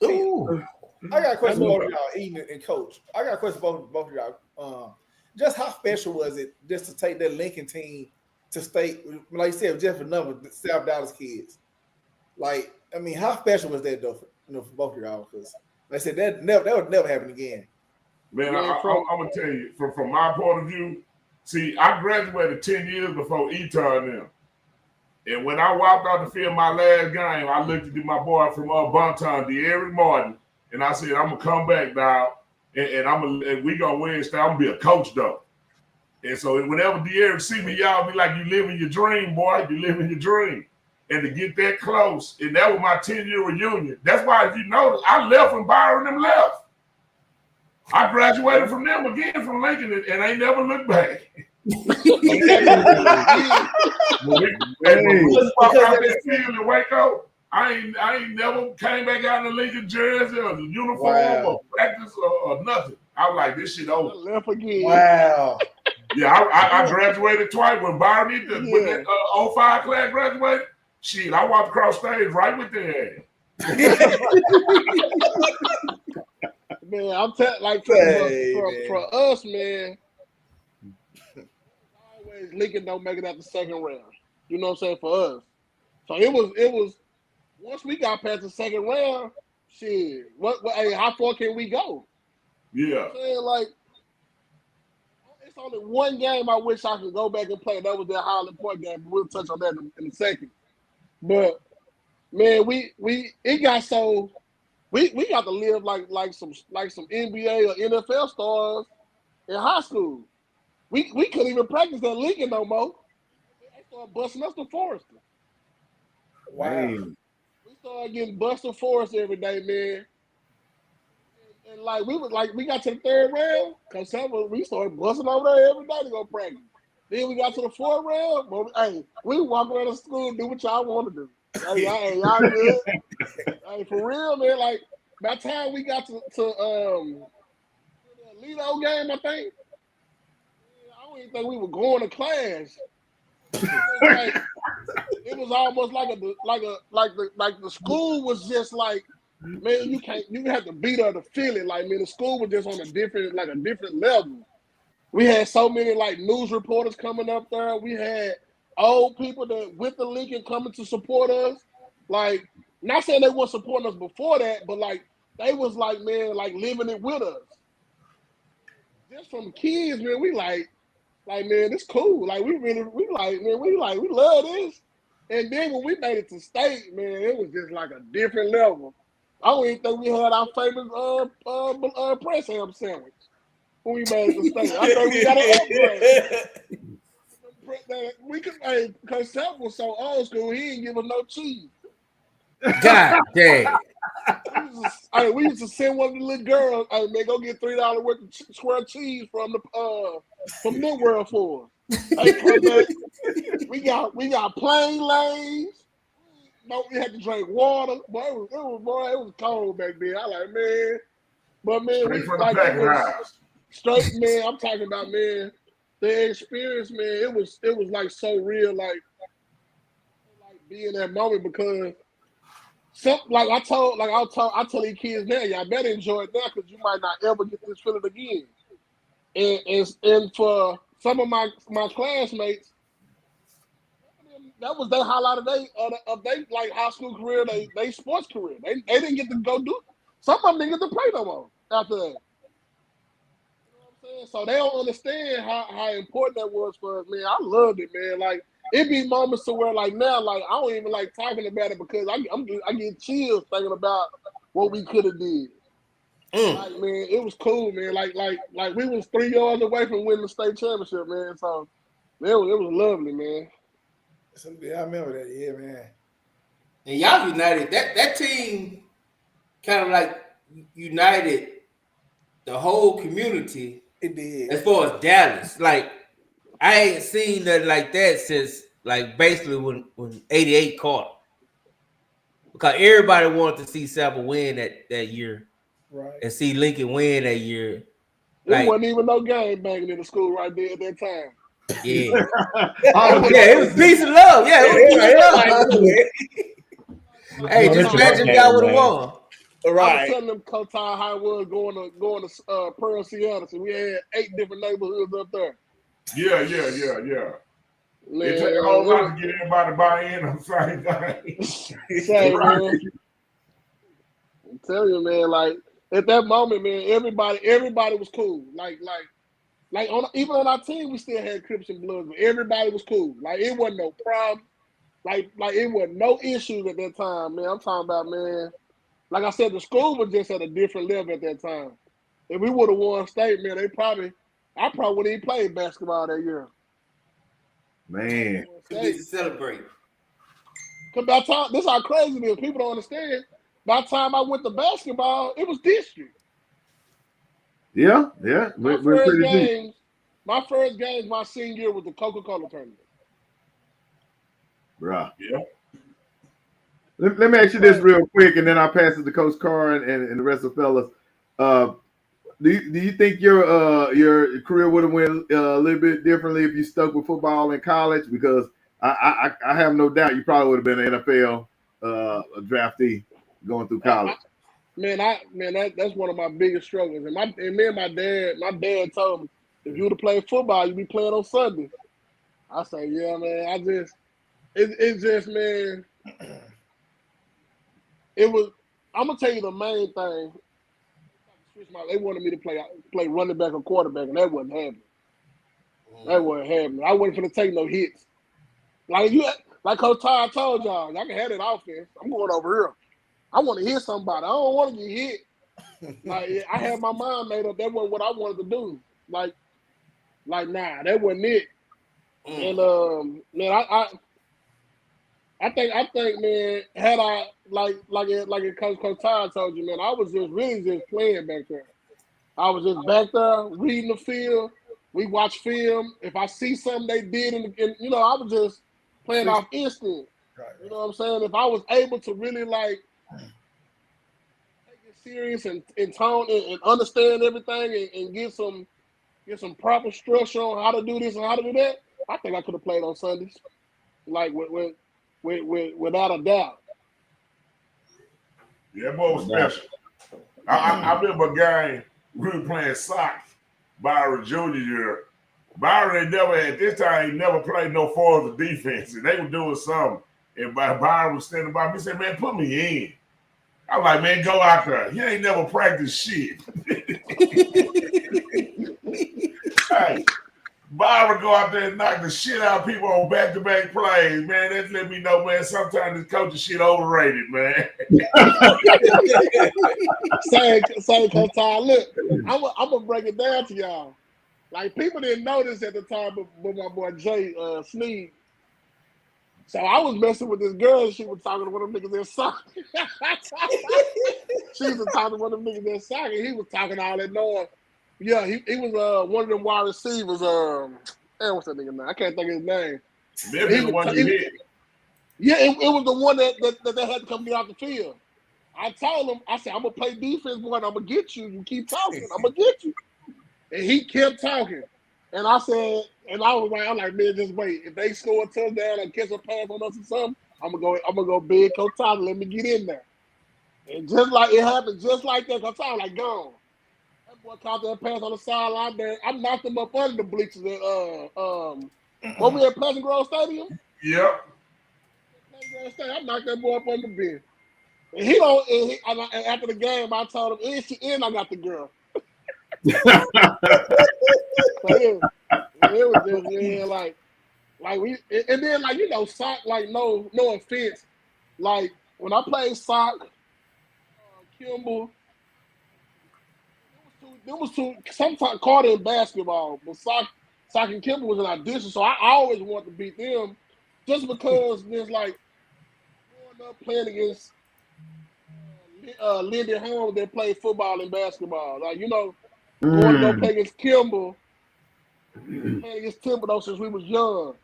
Ooh. I got a question for both of y'all, Eaton and Coach. I got a question for both of y'all. Just how special was it just to take that Lincoln team to state, like you said, just a number of South Dallas kids? Like, I mean, how special was that though, for both of y'all? Because like I said, that would never happen again. Man, I'm gonna tell you from my point of view. See, I graduated 10 years before EATON now. And when I walked out the field my last game, I looked at my boy from Bonton, De'Aaron Martin, And I said, I'm gonna come back now, and we gonna win. I'm gonna be a coach though. And so whenever De'Aaron see me, y'all be like, you living your dream, boy. You living your dream. And to get that close, and that was my 10-year reunion. That's why, if you notice, I left when Byron them left. I graduated from them again from Lincoln, and I never looked back. In Waco, I ain't never came back out in the Lincoln jersey or the uniform or practice or nothing. I was like, this shit over. I left again. Wow. Yeah, I graduated twice. When Byron with that 05 class graduated, shit, I walked across stage right with their ass. Man, I'm for us, man. Always Lincoln don't make it out the second round. You know what I'm saying? For us, so it was. Once we got past the second round, shit. Hey, how far can we go? Yeah. You know what I'm saying? Like, it's only one game I wish I could go back and play. That was that Highland Point game. But we'll touch on that in a second. But man, it got so. We got to live like some NBA or NFL stars in high school. We couldn't even practice at Lincoln no more. They started busting us to Forrester. Wow. Man. We started getting busted Forrester every day, man. And like we got to the third round, because we started busting over there every day to go practice. Then we got to the fourth round, but hey, we walk around the school and do what y'all want to do. Hey, y'all good? Hey, for real, man. Like by the time we got to the Lido game, I think I don't even think we were going to class. It was almost like the school was just like, man, you have to be there to feel it. Like, man, the school was just on a different level. We had so many like news reporters coming up there. We had old people that with the Lincoln coming to support us. Like, not saying they weren't supporting us before that, but like they was like, man, like living it with us. Just from kids, man, we like, man, it's cool. Like we love this. And then when we made it to state, man, it was just like a different level. I don't even think we had our famous press ham sandwich when we made it to state. I think we got an upgrade. We could, because Seth was so old school, he didn't give us no cheese. God damn. We used to send one of the little girls, hey man, go get $3 worth of square cheese from New World for us. Hey, we got plain lanes. No, we had to drink water. Boy, it was cold back then. I like, man. But man, we like it was straight, man. I'm talking about, man, the experience, man, it was like so real, like be in that moment, because I tell these kids now, y'all better enjoy it now, because you might not ever get this feeling again. And for some of my classmates, that was their highlight of their like high school career, they sports career. They didn't get to go do. Some of them didn't get to play no more after that. You know what I'm saying? So they don't understand how important that was for us, man. I loved it, man. Like it be moments to where like now, like I don't even like talking about it, because I get chills thinking about what we could have did. Like, man, it was cool, man. Like we was 3 yards away from winning the state championship, man. So man, it was lovely, man. I remember that, yeah, man. And y'all united. That team kind of like united the whole community. It did. As far as Dallas, like I ain't seen nothing like that since like basically when 88 caught. Because everybody wanted to see Sample win that year. Right. And see Lincoln win that year. There wasn't even no game banging in the school right there at that time. Yeah. It was peace and love. Yeah, it was peace and love. Hey, just imagine y'all would have won. Right. I was telling them Coach Todd how it was going to Pearl Seattle. So we had 8 different neighborhoods up there. Yeah. Man, it took a whole lot to get everybody to buy in on the same thing. Same, man. I'm telling you, man, like at that moment, man, everybody was cool. Like even on our team, we still had Crips and Bloods, but everybody was cool. Like it wasn't no problem. Like it wasn't no issues at that time, man. I'm talking about, man. like I said, the school was just at a different level at that time. If we would have won state, man, I probably wouldn't even play basketball that year. Man, too busy celebrating. Cause by the time, this is how crazy it is. People don't understand. By the time I went to basketball, it was district. Yeah. We're pretty deep. My first games my senior year was the Coca-Cola tournament. Bruh. Yeah. Let me ask you this real quick, and then I'll pass it to Coach Carr and the rest of the fellas. Do you think your career would have went a little bit differently if you stuck with football in college? Because I have no doubt you probably would have been an NFL draftee going through college. That's one of my biggest struggles. And me and my dad told me, if you would have played football, you'd be playing on Sunday. I say, yeah, man. It's just, man. I'm gonna tell you the main thing. They wanted me to play running back or quarterback, and that wasn't happening. That wasn't happening. I wasn't gonna take no hits. Like Coach Todd told y'all can have that offense. I'm going over here. I want to hit somebody. I don't want to get hit. Like I had my mind made up. That wasn't what I wanted to do. Like nah, that wasn't it. And man, I think, man, had I like Coach Todd told you, man, I was just playing back there. I was just back there reading the field. We watch film. If I see something they did, I was just playing off instinct. Right. You know what I'm saying? If I was able to really take it serious and tone and understand everything and get some proper structure on how to do this and how to do that, I think I could have played on Sundays, like without a doubt. Yeah, that boy was special. I remember a game we were playing soccer, Byron junior year. Byron at this time, he never played no forward defense, and they were doing something. And Byron was standing by me and said, man, put me in. I was like, man, go out there. You ain't never practiced shit. Hey, Byron go out there and knock the shit out of people on back-to-back plays, man. That let me know, man, sometimes this coaching shit overrated, man. Say, Coach Todd, look, I'm going to break it down to y'all. Like, people didn't know this at the time, but my boy Jay Sneed. So I was messing with this girl, and she was talking to one of them niggas in soccer. She was talking to one of them niggas in soccer, and he was talking all that noise. Yeah, he was one of them wide receivers. What's that nigga name? I can't think of his name. Maybe the one you hit. Yeah, it was the one that they had to come get off the field. I told him, I said, I'm gonna play defense, boy, and I'm gonna get you. You keep talking, I'm gonna get you. And he kept talking. And I said, and I was like, man, just wait. If they score a touchdown and catch a pass on us or something, I'm gonna go big Coach Todd and let me get in there. And just like it happened, just like that, Coach Todd like gone. Boy caught that pass on the sideline there. I knocked him up under the bleachers at what we at Pleasant Grove Stadium? Yep. I knocked that boy up on the bench. And he don't and after the game I told him, I got the girl. So it was just like we and then sock, like no offense. Like when I played sock, Kimball. There was two sometimes caught in basketball, but Sock and Kimball was an audition, so I always wanted to beat them, just because there's like going up playing against Lindy Holmes that played football and basketball, going to go play against Kimball, playing against Thibodeau since we was young.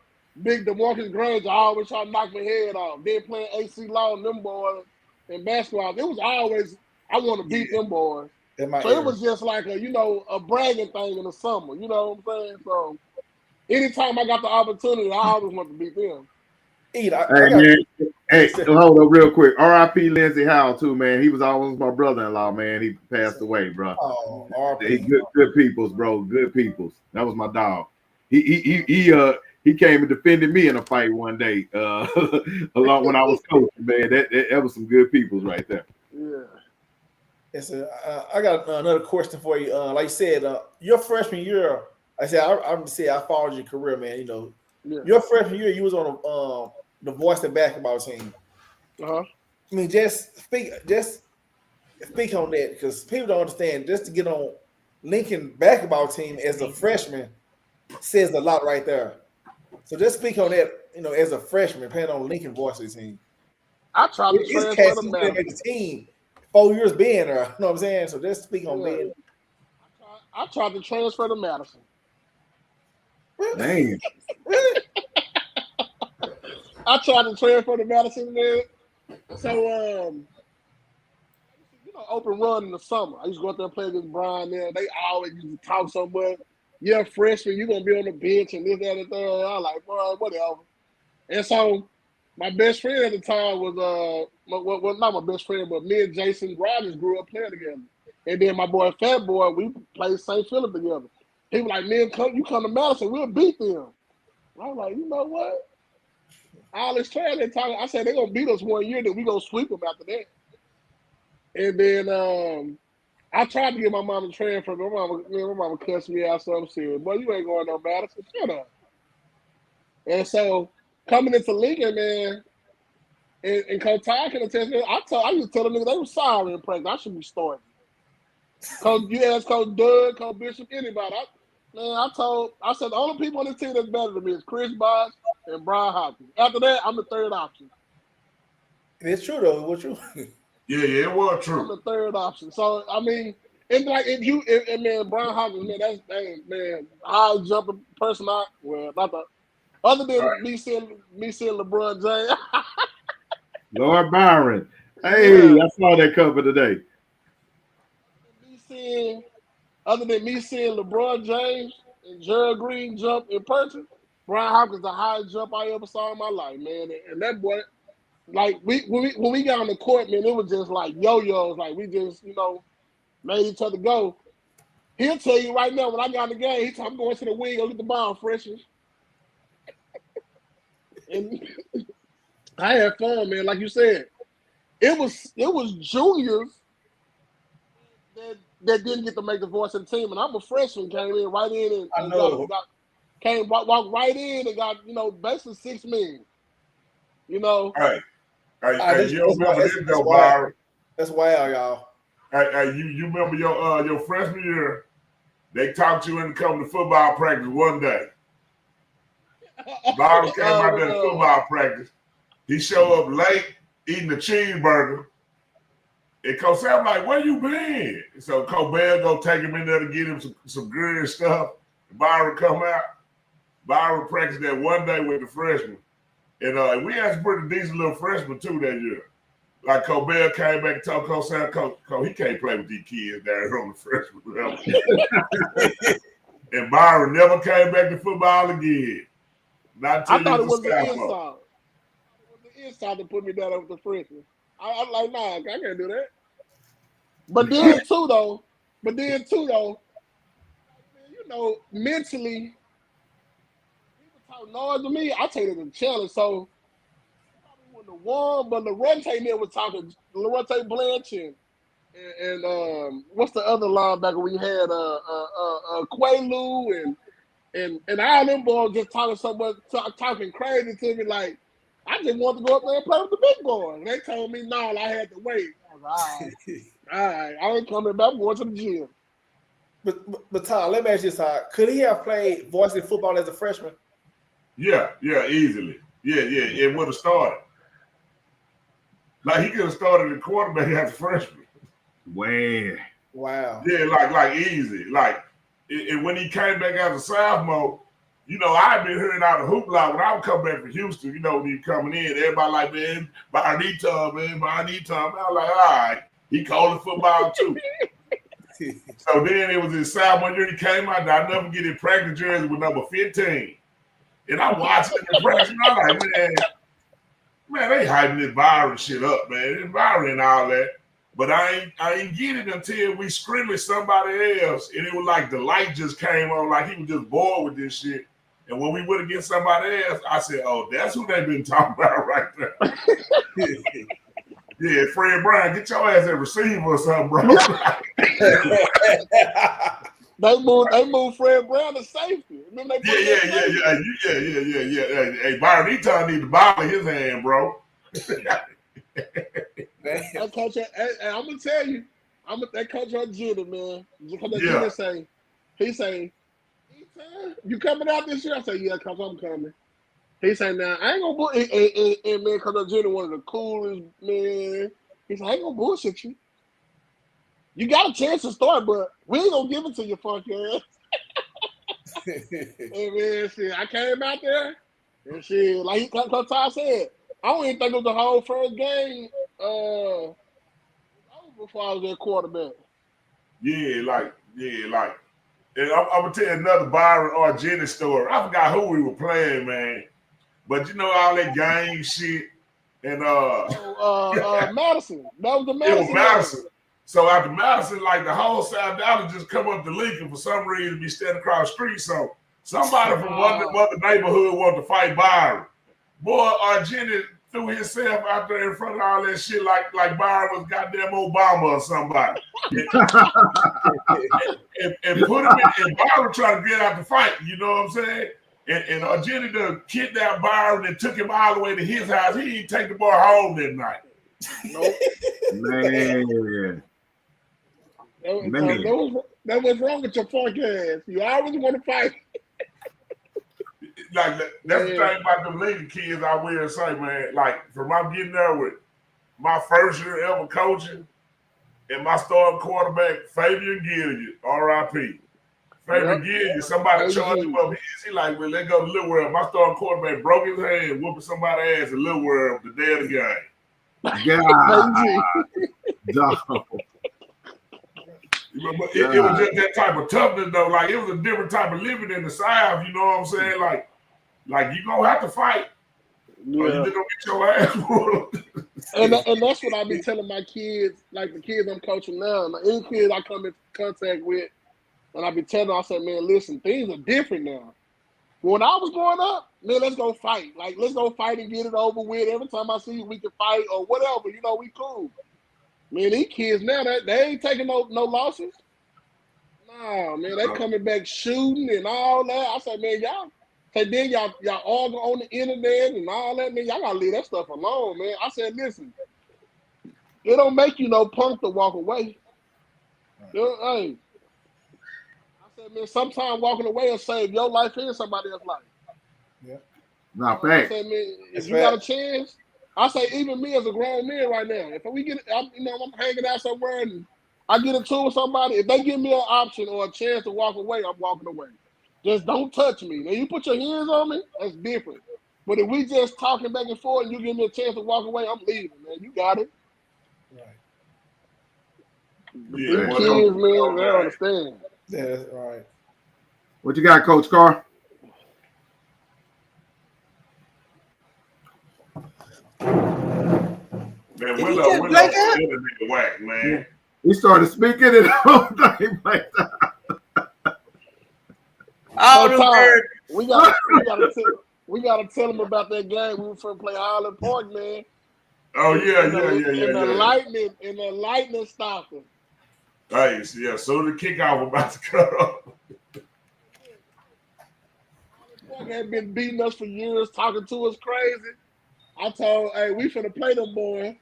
Big DeMarcus Granger, I always try to knock my head off. Then playing AC Law and them boys in basketball, it was always I want to beat them boys. So it was just like a bragging thing in the summer, you know what I'm saying? So anytime I got the opportunity, I always want to beat them. Hey, hold up real quick. R.I.P. Lindsey Howell too, man. He was always my brother-in-law, man. He passed away, bro. Oh, he good peoples, bro. Good peoples. That was my dog. He came and defended me in a fight one day, along when I was coaching, man. That was some good peoples right there. Yeah. I got another question for you. Like you said, your freshman year, I followed your career, man. Your freshman year, you was on the varsity basketball team. Uh-huh. I mean, just speak on that because people don't understand. Just to get on Lincoln basketball team as a freshman says a lot right there. So just speak on that, as a freshman playing on Lincoln varsity team. I tried to transfer to Madison. The team 4 years being there. You know what I'm saying? So just speak on being. I tried to transfer to Madison. Damn. I tried to transfer to Madison, man. So, open run in the summer. I used to go out there and play against BRYON there. They always used to talk so much. You're a freshman, you're going to be on the bench and this, that, and that. I was like, boy, whatever. And so my best friend at the time was, well, not my best friend, but me and Jason Rogers grew up playing together. And then my boy Fat Boy, we played St. Philip together. He was like, man, you come to Madison, we'll beat them. I was like, you know what? All this trash they talking, I said, they're going to beat us 1 year, then we're going to sweep them after that. And then I tried to get my mom to transfer, but my mama cussed me out something serious. Boy, you ain't going no Madison. Shut up. And so coming into Lincoln, man, and Coach Ty can attest me, I used to tell them niggas they were sorry in practice. I should be starting. You ask Coach Doug, Coach Bishop, anybody. I said the only people on this team that's better than me is Chris Bosh and Brian Hopkins. After that, I'm the third option. It's true though. What's true? Yeah, it was true. I'm the third option. So I mean, it's like man, Brian Hopkins, man, man, high jumping person. Other than me seeing LeBron James. Lord Byron. Hey, I saw that cover today. Other than me seeing LeBron James and Gerald Green jump in person, Brian Hopkins the highest jump I ever saw in my life, man. And that boy, like when we got on the court, man, it was just like yo-yos. Like we just, made each other go. He'll tell you right now, when I got in the game, he told me I'm going to the wing, go get the ball, freshman. And I had fun, man. Like you said, it was juniors that didn't get to make the voice of the team, and I'm a freshman, came in right in and walked right in and got basically $6 million. Hey, you remember this though, Byron? That's wild, y'all. Hey, you remember your freshman year? They talked you into coming to football practice one day. Byron came out there to football practice. He showed up late eating a cheeseburger. And Coach Sam like, where you been? So Coach Bell go take him in there to get him some good stuff. Byron come out. Byron practiced that one day with the freshmen. And we had some pretty decent little freshmen too that year. Like Coach Bell came back and told Coach Sam, Coach, he can't play with these kids down here on the freshman level. And Byron never came back to football again. Not until I thought it was the inside. It was the inside that put me down with the freshmen. I'm like, nah, I can't do that. But then too though, mentally, people talk noise to me. I take it as a challenge. So I wouldn't have won, but Laronte there was talking. Laronte Blanchard and what's the other linebacker we had? Quaalude and all them boys just talking so much, talking crazy to me like. I just wanted to go up there and play with the big boys. And they told me, no, I had to wait. I was like, all right, I ain't coming back. I'm going to the gym. But Tom, let me ask you this: could he have played varsity football as a freshman? Yeah, easily. Yeah, it would have started. Like he could have started at quarterback as a freshman. Wow. Yeah, like easy. Like, and when he came back as a sophomore. I've been hearing out of hoopla when I would come back from Houston, when he coming in, everybody like, man, BRYON. I was like, all right, he called it football too. So then it was his sophomore year, he came out, and I never get in practice jersey with number 15. And I'm watching the practice, and I'm like, man, they hyping this Byron shit up, man. It's Byron and all that. But I ain't get it until we scrimmaged somebody else, and it was like the light just came on, like he was just bored with this shit. And when we would against somebody else, I said, oh, that's who they've been talking about right there. Yeah, Fred Bryan, get your ass at receiver or something, bro. They moved Fred Bryan to safety. Yeah. Hey, Byron EATON need the ball in his hand, bro. That coach, I'm gonna tell you, that coach on Jenny, man. Because Jenny say, "EATON, you coming out this year?" I say, "Yeah, coach, I'm coming." He say, "Now I ain't gonna and man, because Jenny one of the coolest man." He said, "I ain't gonna bullshit you. You got a chance to start, but we ain't gonna give it to you, fuck ass." And man, shit, I came out there and shit, like Ty said, I don't even think it was the whole first game. Before I was their quarterback. Yeah, like, and I'm gonna tell you another Byron or Jenny story. I forgot who we were playing, man. But you know all that game shit and Madison. That was the Madison. It was Madison. So after Madison, like the whole South Dallas just come up to Lincoln for some reason, be standing across the street. So somebody from one of the neighborhood wanted to fight Byron. Boy, Jenny threw himself out there in front of all that shit like Byron was goddamn Obama or somebody. and put him in, and Byron trying to get out the fight, you know what I'm saying? And Jenny done kidnapped Byron and took him all the way to his house. He didn't take the boy home that night. Nope. Man. That was wrong with your fuck ass. You always want to fight. Like that's the thing about them lady kids I will say, man. Like from my getting there with my first year ever coaching and my starting quarterback, Fabian Gilliard, R.I.P. Fabian Gilliard, somebody charged him up. He like, well, let's go to Little World. My starting quarterback broke his hand, whooping somebody's ass in Little World the day of the game. God. It was just that type of toughness, though. Like, it was a different type of living in the South, you know what I'm saying? Like you gonna have to fight. Or you just gonna get your ass whooped. And that's what I be telling my kids, like the kids I'm coaching now, and any kids I come in contact with, and I be telling them, I say, man, listen, things are different now. When I was growing up, man, let's go fight. Like, let's go fight and get it over with. Every time I see you, we can fight or whatever. You know, we cool. Man, these kids now, they ain't taking no losses. Nah, man, they coming back shooting and all that. I said, man, y'all argue on the internet and all that, man. Y'all gotta leave that stuff alone, man. I said, listen, it don't make you no punk to walk away. Hey, I said, man, sometimes walking away will save your life and somebody else's life. Yeah. Not bad. I said, man, if you got a chance, I say, even me as a grown man right now, if we get, I'm hanging out somewhere and I get into with somebody, if they give me an option or a chance to walk away, I'm walking away. Just don't touch me. Now, you put your hands on me, that's different. But if we just talking back and forth and you give me a chance to walk away, I'm leaving, man. You got it. Right. Yeah, kids, man, they understand. Yeah, that's right. What you got, Coach Carr? Man, Willow whack, man. He started speaking it all day like that. We gotta tell him about that game we were finna play Highland Park, man. Oh yeah. The lightning stopped him. Hey, yeah. So the kickoff about to cut off. Park had been beating us for years, talking to us crazy. I told, hey, we finna play them boys.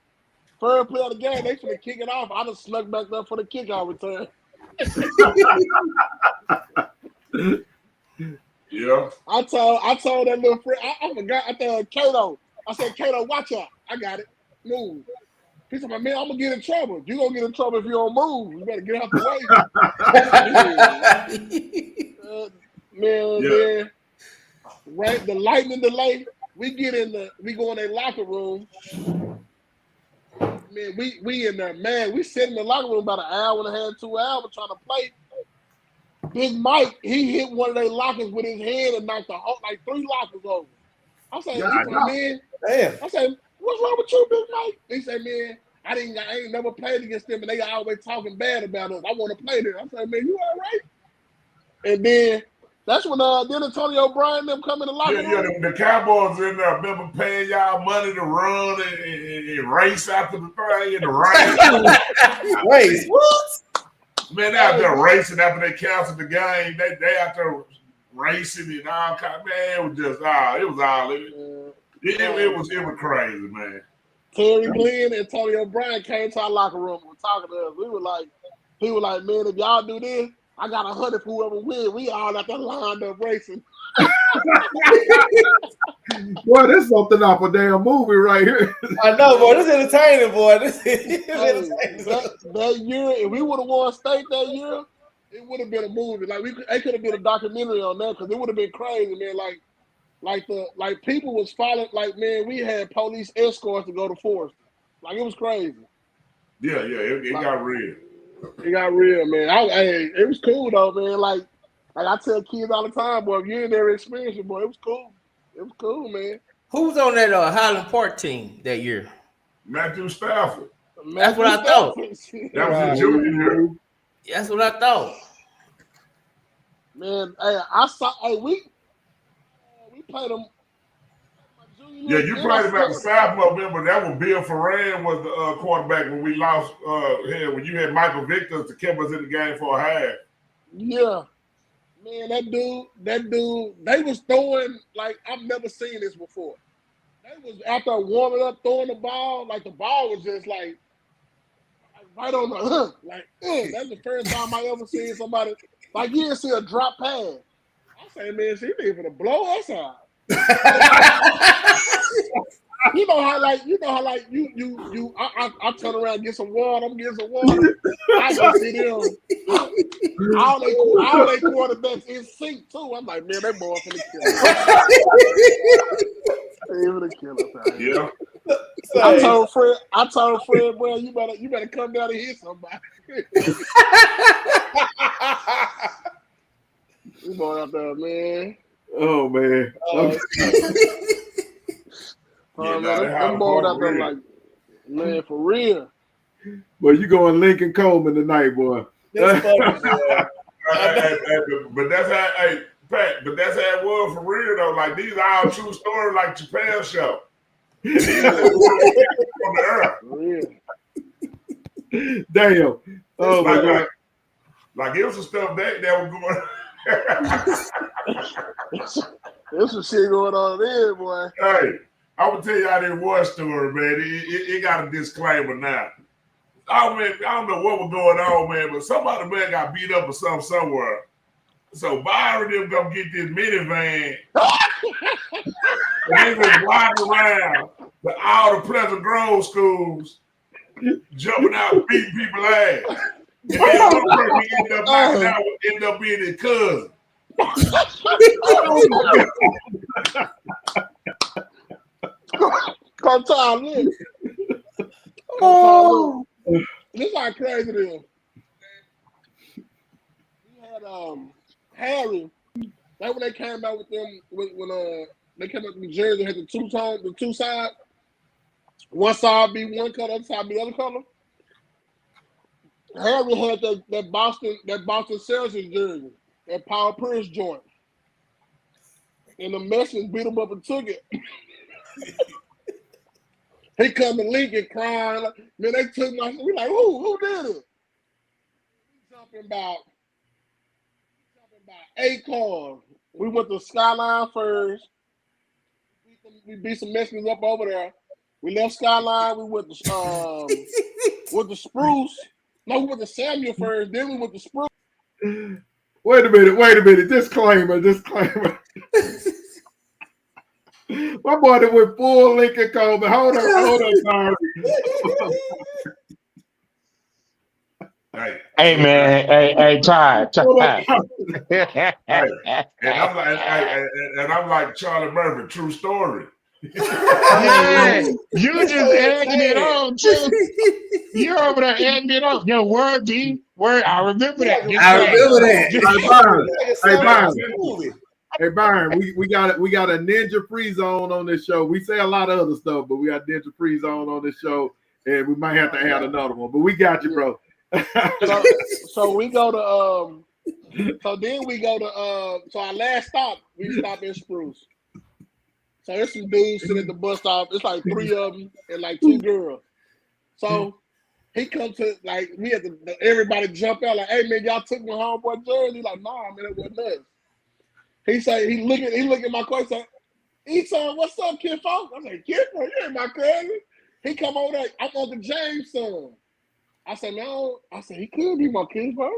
Third play of the game, they finna kick it off. I just snuck back there for the kickoff return. Yeah. I told that little friend, I forgot, I told Kato. I said, Kato, watch out. I got it. Move. He said, man, I'm gonna get in trouble. You gonna get in trouble if you don't move. You better get out the way. Man. Right, the lightning delay. We go in their locker room. Man, we in there, man. We sit in the locker room about an hour and a half, 2 hours trying to play. Big Mike, he hit one of their lockers with his head and knocked like 3 lockers over. I said, man, damn. I said, what's wrong with you, Big Mike? He said, man, I ain't never played against them, and they always talking bad about us. I want to play them. I said, man, you all right? And then that's when then Antonio Bryan them come in the locker room. Yeah, the Cowboys in there, remember paying y'all money to run and race after the thing in the rain. Race? What? Man, they out there racing after they canceled the game. They out there racing and all kind. Man, it was just it was all. It was crazy, man. Terry Glenn and Antonio Brown came to our locker room and were talking to us. He was like, man, if y'all do this, I got 100 for whoever win. We all out there lined up racing. Boy, this something off a damn movie right here. I know, boy. This is entertaining, boy. This is that year, if we would have won state that year, it would have been a movie. Like it could have been a documentary on that because it would have been crazy, man. Like people was following. Like, man, we had police escorts to go to Forest. Like, it was crazy. Yeah, it got real. It got real, man. It was cool though, man. Like I tell kids all the time, boy, if you ain't never experienced it, boy, it was cool. It was cool, man. Who's on that Highland Park team that year? Matthew Stafford. That's what I thought. That was a junior year. That's what I thought. Man, we played them. Yeah, you played him at the sophomore, but that was Bill Ferran was the quarterback when we lost when you had Michael Victor to keep us in the game for a half. Yeah. Man, that dude, they was throwing like I've never seen this before. They was after warming up, throwing the ball, like the ball was just like right on the hook. Like, that's the first time I ever seen somebody like you didn't see a drop pass. I say, man, she need for to blow us out. You know how I turn around and get some water. I'm getting some water. I just see them. All they quarterbacks in sync too. I'm like, man, that boy finna kill us. They finna kill us out here. Yeah. I told Fred, boy, you better come down and hit somebody. We going out there, man. Oh man. I'm bored out there like, man, for real. Boy, you going Lincoln Coleman tonight, boy. But that's how, hey, Pat, but that's how it was for real though. Like these are all true stories, like Chappelle show. On the earth. Damn. Oh my God. Like it was some stuff that was going. There's some shit going on there, boy. Hey, I'm gonna tell y'all this one story, man. It got a disclaimer now. Oh man, I don't know what was going on, man, but somebody man got beat up or something somewhere. So Byron them gonna get this minivan. And they was riding around to all the Pleasant Grove schools, jumping out, beating people's ass. And then one person we ended up knocking out ended up being his cousin. Come time, look. Oh, this is how crazy it is. We had Harry. That when they came out with them when they came out with Jersey, had the two sides. One side be one color, other side be the other color. Harry had that Boston Celtics jersey, that Paul Pierce joint. And the Mexicans beat him up and took it. He come to Lincoln crying. Like, man, they took my shit. We like, who did it? We talking about 8 cars. We went to Skyline first. We beat some Mexicans up over there. We left Skyline. We went to with the Spruce. No, we went to Samuel first. Then we went to Spruce. Wait a minute. Disclaimer. My boy that went full Lincoln Coleman. Hold on, Barry. Hey man, hey, Ty. And I'm like Charlie Murphy, true story. Yeah, you just egging it on too. You're over there egging it on. Yo, word D, word. I remember that. Hey Byron, we got a ninja free zone on this show. We say a lot of other stuff, but we got ninja free zone on this show, and we might have to add another one. But we got you, bro. So we go to so our last stop, we stop in Spruce. So there's some dudes sitting at the bus stop. It's like 3 of them and like 2 girls. So he comes to like we had to everybody jump out like, hey man, y'all took my homeboy jersey. Like, nah, man, it wasn't us. He said he look at my coach. Say, EATON, what's up, kid folks? I was like, kid folks, you ain't my cousin. He come over there. I'm Uncle James' son. I said, no. I said, he could be my kid, bro.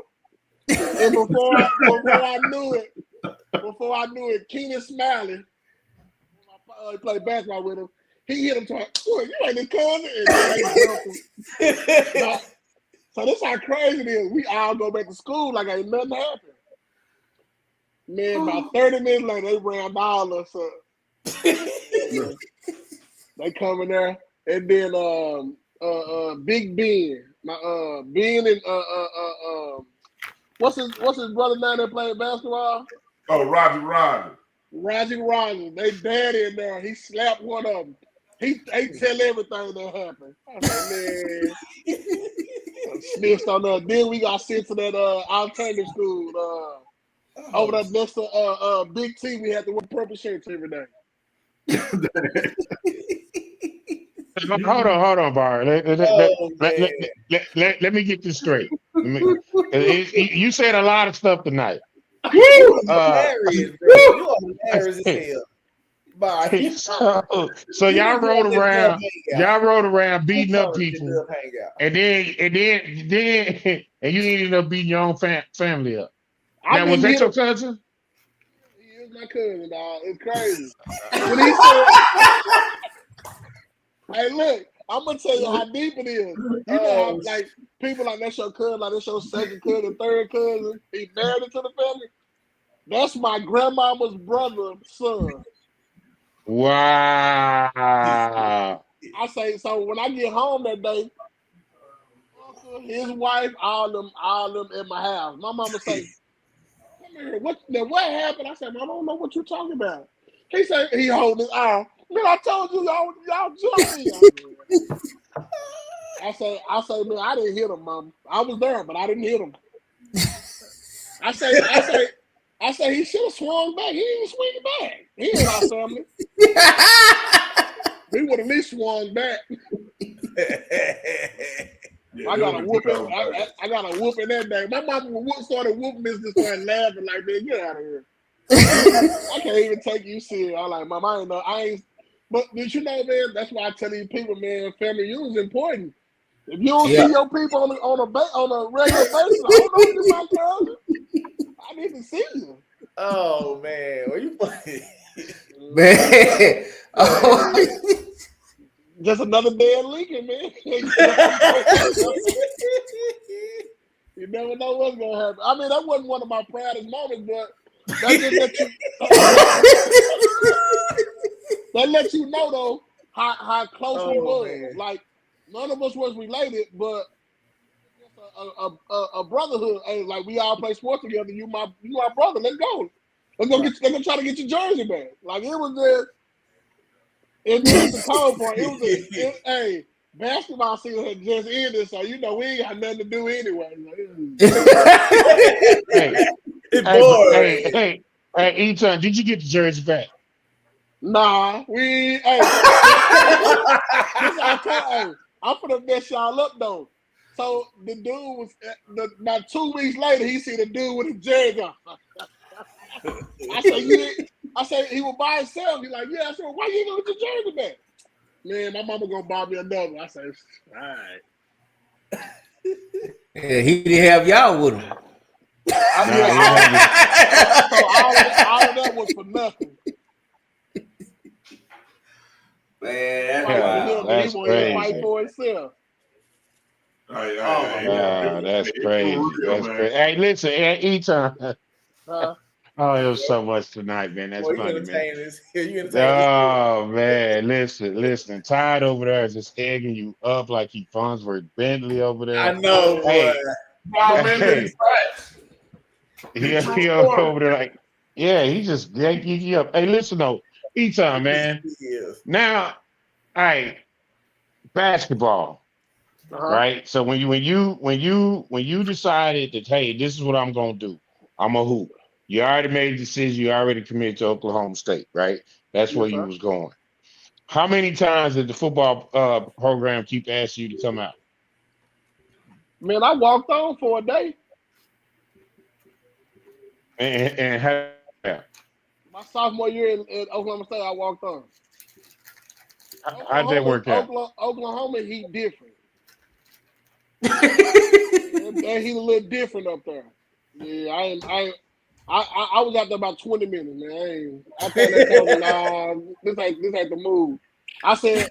And before I knew it, Keenan Smiley, I played basketball with him. He hit him twice. Boy, you ain't his cousin. And they jumped him. So this how crazy it is. We all go back to school like ain't nothing happened. Man, about 30 minutes later, they ran all us up. They come in there, and then Big Ben, Ben and what's his brother name that played basketball? Oh, Roger. Roger. They daddy in there. He slapped one of them. He tell everything that happened. I was like, man, snitched on that. Then we got sent to that alternative school. Over there next to Big T, we had to wear purple shirts every day. Hold on, Bar. Let me get this straight. You said a lot of stuff tonight. You are hilarious as hell. Bye. So y'all rode around beating up people, and you ended up beating your own family up. Now, was that your cousin? He is my cousin, dog. It's crazy. When he said, hey, look, I'm gonna tell you how deep it is. You know how like people like that's your cousin, like that's your second cousin, third cousin. He married into the family. That's my grandmama's brother's son. Wow. I say so when I get home that day, uncle, his wife, all them in my house. My mama say, come here, what happened? I said, I don't know what you're talking about. He said he holding his arm. Man, I told you y'all jumped me. I say, man, I didn't hit him, Mom. I was there, but I didn't hit him. I say he should have swung back. He didn't swing back. He ain't our family. We would have at least swung back. I got a whooping. I got a whooping that day. My mom started whooping this and started laughing like, man, get out of here. I can't even take you serious. I'm like, Mom, I ain't. But did you know, man? That's why I tell these people, man, family unit is important. If you don't see your people on a regular basis, I don't know if you're my cousin. I need to see you. Oh man, are you funny? Man. Oh. Just another day in Lincoln, man. You never know what's gonna happen. I mean, that wasn't one of my proudest moments, but that lets you know though how close we were. Man. Like none of us was related, but a brotherhood. Hey, like we all play sports together. You my brother. Let's go. Let's go try to get your jersey back. Like it was the cold point. Hey, basketball season had just ended, so you know we ain't got nothing to do anyway. Hey, EATON, did you get the jersey back? Nah, we. Hey, I'm gonna mess y'all up though. So the dude was about 2 weeks later. He see the dude with his jersey on. I said he was by himself. He's like, yeah. I said, why you ain't gonna get your jersey back? Man, my mama gonna buy me another. I said, all right. Yeah, he didn't have y'all with him. So all of that was for nothing. Man, that's crazy. Fight for himself. That's crazy. That's crazy. Hey, listen, EATON. Oh, it was so much tonight, man. That's funny, man. Oh, man. Listen. Todd over there is just egging you up like he Farnsworth Bentley over there. I know, boy. He over there like, yeah, he just yanking you up. Hey, listen, though. EATON, man. Now, all right, basketball. Right? So when you decided that, hey, this is what I'm gonna do. I'm a hoop. You already made a decision. You already committed to Oklahoma State, right? That's where you was going. How many times did the football program keep asking you to come out? Man, I walked on for a day. And how? My sophomore year in Oklahoma State, I walked on. How'd that work out? Oklahoma, he different. And he's a little different up there. Yeah, I was out there about 20 minutes, man. I told that coach, nah, this ain't the move. I said,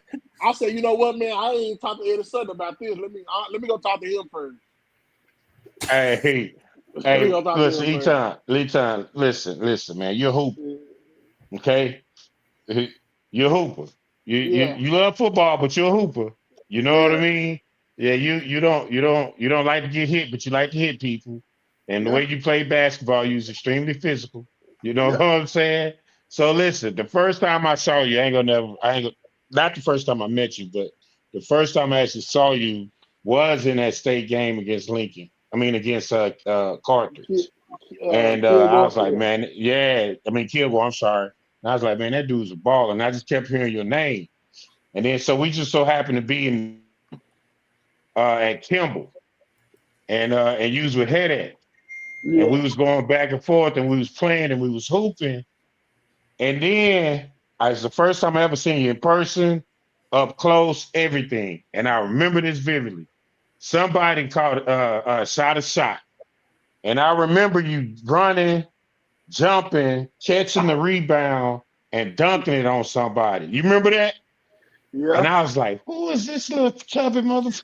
you know what, man? I ain't talked to Eddie Sutton about this. Let me go talk to him first. Hey, listen, EATON, listen, man. You're a hooper, okay? You're a hooper. You love football, but you're a hooper. You know what I mean? Yeah, you don't like to get hit, but you like to hit people. And the way you play basketball, you're extremely physical. You know what I'm saying? So listen, the first time I saw you, not the first time I met you, but the first time I actually saw you was in that state game against Lincoln. I mean, against Carthage. And I was like, man, Kilgore, I'm sorry. And I was like, man, that dude's a baller. And I just kept hearing your name. And then so we just so happened to be at Kimball. And you was with Head. Yeah. And we was going back and forth and we was playing and we was hooping. And then it's the first time I ever seen you in person, up close, everything. And I remember this vividly. Somebody caught shot a shot. And I remember you running, jumping, catching the rebound, and dunking it on somebody. You remember that? Yeah. And I was like, who is this little chubby motherfucker?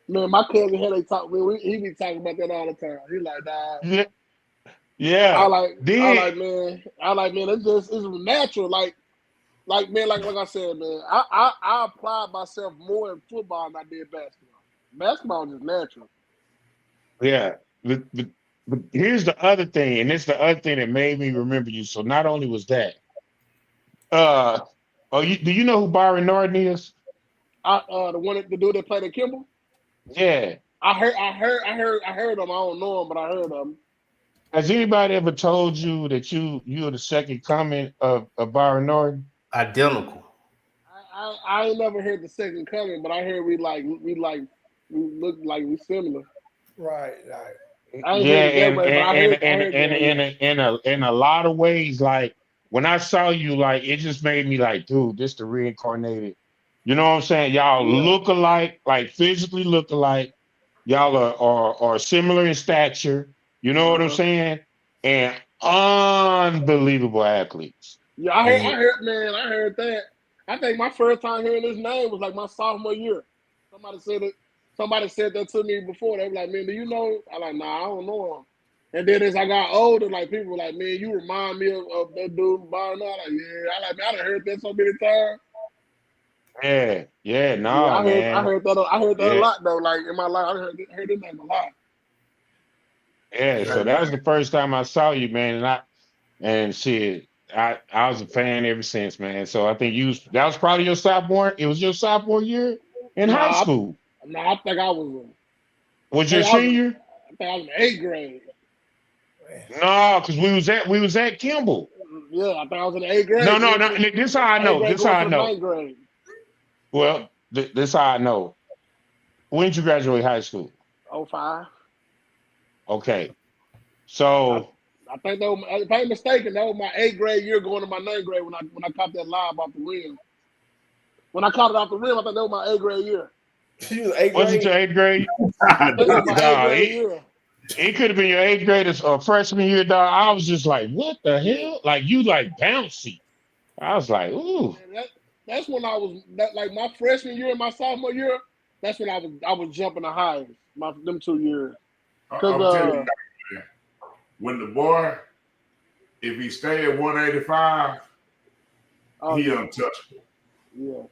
Man, my cousin he be talking about that all the time. He like, nah. Yeah. I like, man, it's natural. Like I said, man, I applied myself more in football than I did basketball. Basketball is just natural. Yeah. But here's the other thing, and it's the other thing that made me remember you. So not only was that, do you know who BRYON Norton is? The dude that played at Kimball? Yeah. I heard him. I don't know him, but I heard him. Has anybody ever told you that you're the second coming of BRYON Norton? Identical. I ain't never heard the second coming, but I heard we look like we similar. Right. In a lot of ways, like when I saw you, like it just made me like, dude, this the reincarnated. You know what I'm saying? Y'all look alike, like physically look alike. Y'all are similar in stature. You know what I'm saying? And unbelievable athletes. Yeah, I heard that. I think my first time hearing his name was like my sophomore year. Somebody said that to me before. They were like, man, do you know? I'm like, nah, I don't know him. And then as I got older, like people were like, man, you remind me of that dude BRYON. I'm like, yeah. I done heard that so many times. Man. I heard that a lot though. Like in my life, I heard his name a lot. Yeah, so that was the first time I saw you, man, I was a fan ever since, man. So I think that was probably your sophomore. It was your sophomore year in high school. I think I was. Was your senior? I think I was in 8th grade. No, because we was at Kimball. Yeah, I think I was in 8th grade. No. This is how I know. This is how I know. 9th grade. Well, this is how I know. When did you graduate high school? 05. Okay. So I think if I ain't mistaken, that was my 8th grade year going to my 9th grade when I caught that lob off the rim. When I caught it off the rim, I think that was my 8th grade year. You was 8th grade? Was it your 8th grade? It could have been your 8th grade or freshman year, dog. I was just like, what the hell? Like you like bouncy. I was like, ooh. That's when I was like my freshman year and my sophomore year. That's when I was jumping the highest. Them 2 years. I'm telling you, when the boy, if he stay at 185, he untouchable. Yeah.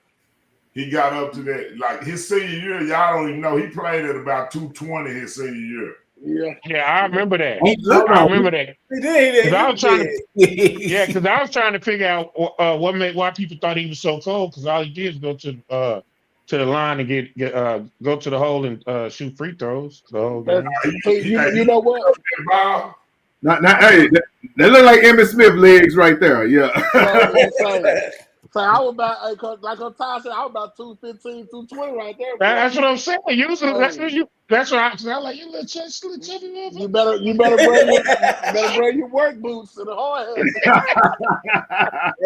He got up to that, like his senior year, y'all don't even know. He played at about 220 his senior year. Yeah, I remember that. I remember that. He did. I was trying to figure out why people thought he was so cold. Because all he did is go to the line and go to the hole and shoot free throws. So you know what? Hey, that look like Emmitt Smith legs right there. Yeah. So I was about, like Ty said, I was about 215, 220 right there. That's what I'm saying. Usually, that's what I'm saying. I'm like, you little chubby motherfucker. You better bring your work boots and the hard hat.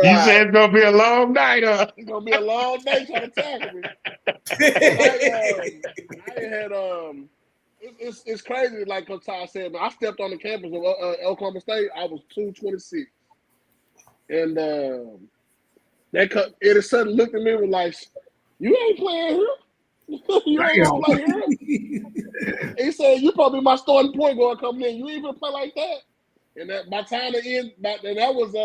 You said it's gonna be a long night, huh? It's gonna be a long day trying to tackle me. It's crazy. Like Ty said, man, I stepped on the campus of Oklahoma State. I was 226, and Eddie Sutton looked at me and was like, "You ain't playing here. You ain't gonna play here." He said, "You probably my starting point guard coming in. You even play like that." And that by time the end, that was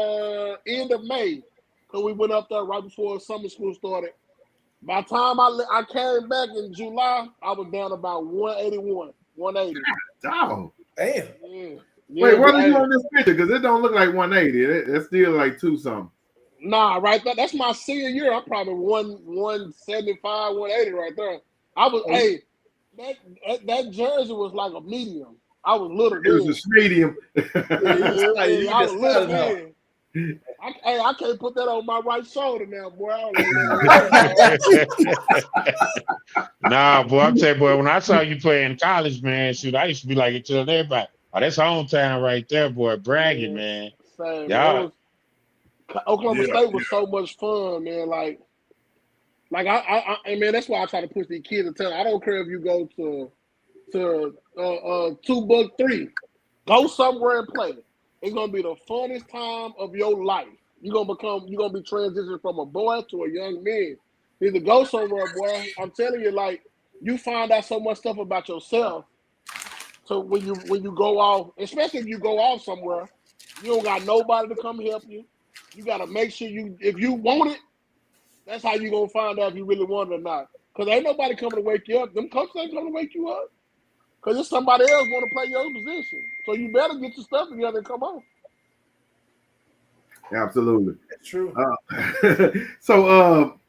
end of May, because we went up there right before summer school started. By the time I came back in July, I was down about 181, 180. Oh, damn. Yeah. Wait, what are you on this picture? Because it don't look like 180. It's still like 2 something. Nah, right there. That's my senior year. I'm probably 175, 180 right there. I was that jersey was like a medium. I was little. It was a medium. I was little then. I can't put that on my right shoulder now, boy. Nah, boy, I'm telling you, boy, when I saw you play in college, man, shoot, I used to be like, telling everybody, oh, that's hometown right there, boy, bragging, man. Same, Oklahoma State was so much fun, man. Like I man, that's why I try to push these kids to tell them, I don't care if you go to $2-3, go somewhere and play. It's gonna be the funnest time of your life. You're gonna be transitioning from a boy to a young man. You need to go somewhere, boy. I'm telling you, like, you find out so much stuff about yourself. So when you go off, especially if you go off somewhere, you don't got nobody to come help you. You gotta make sure if you want it, that's how you gonna find out if you really want it or not. Cause ain't nobody coming to wake you up. Them coaches ain't coming to wake you up. Cause it's somebody else want to play your position. So you better get your stuff together and come on. Absolutely, that's true. So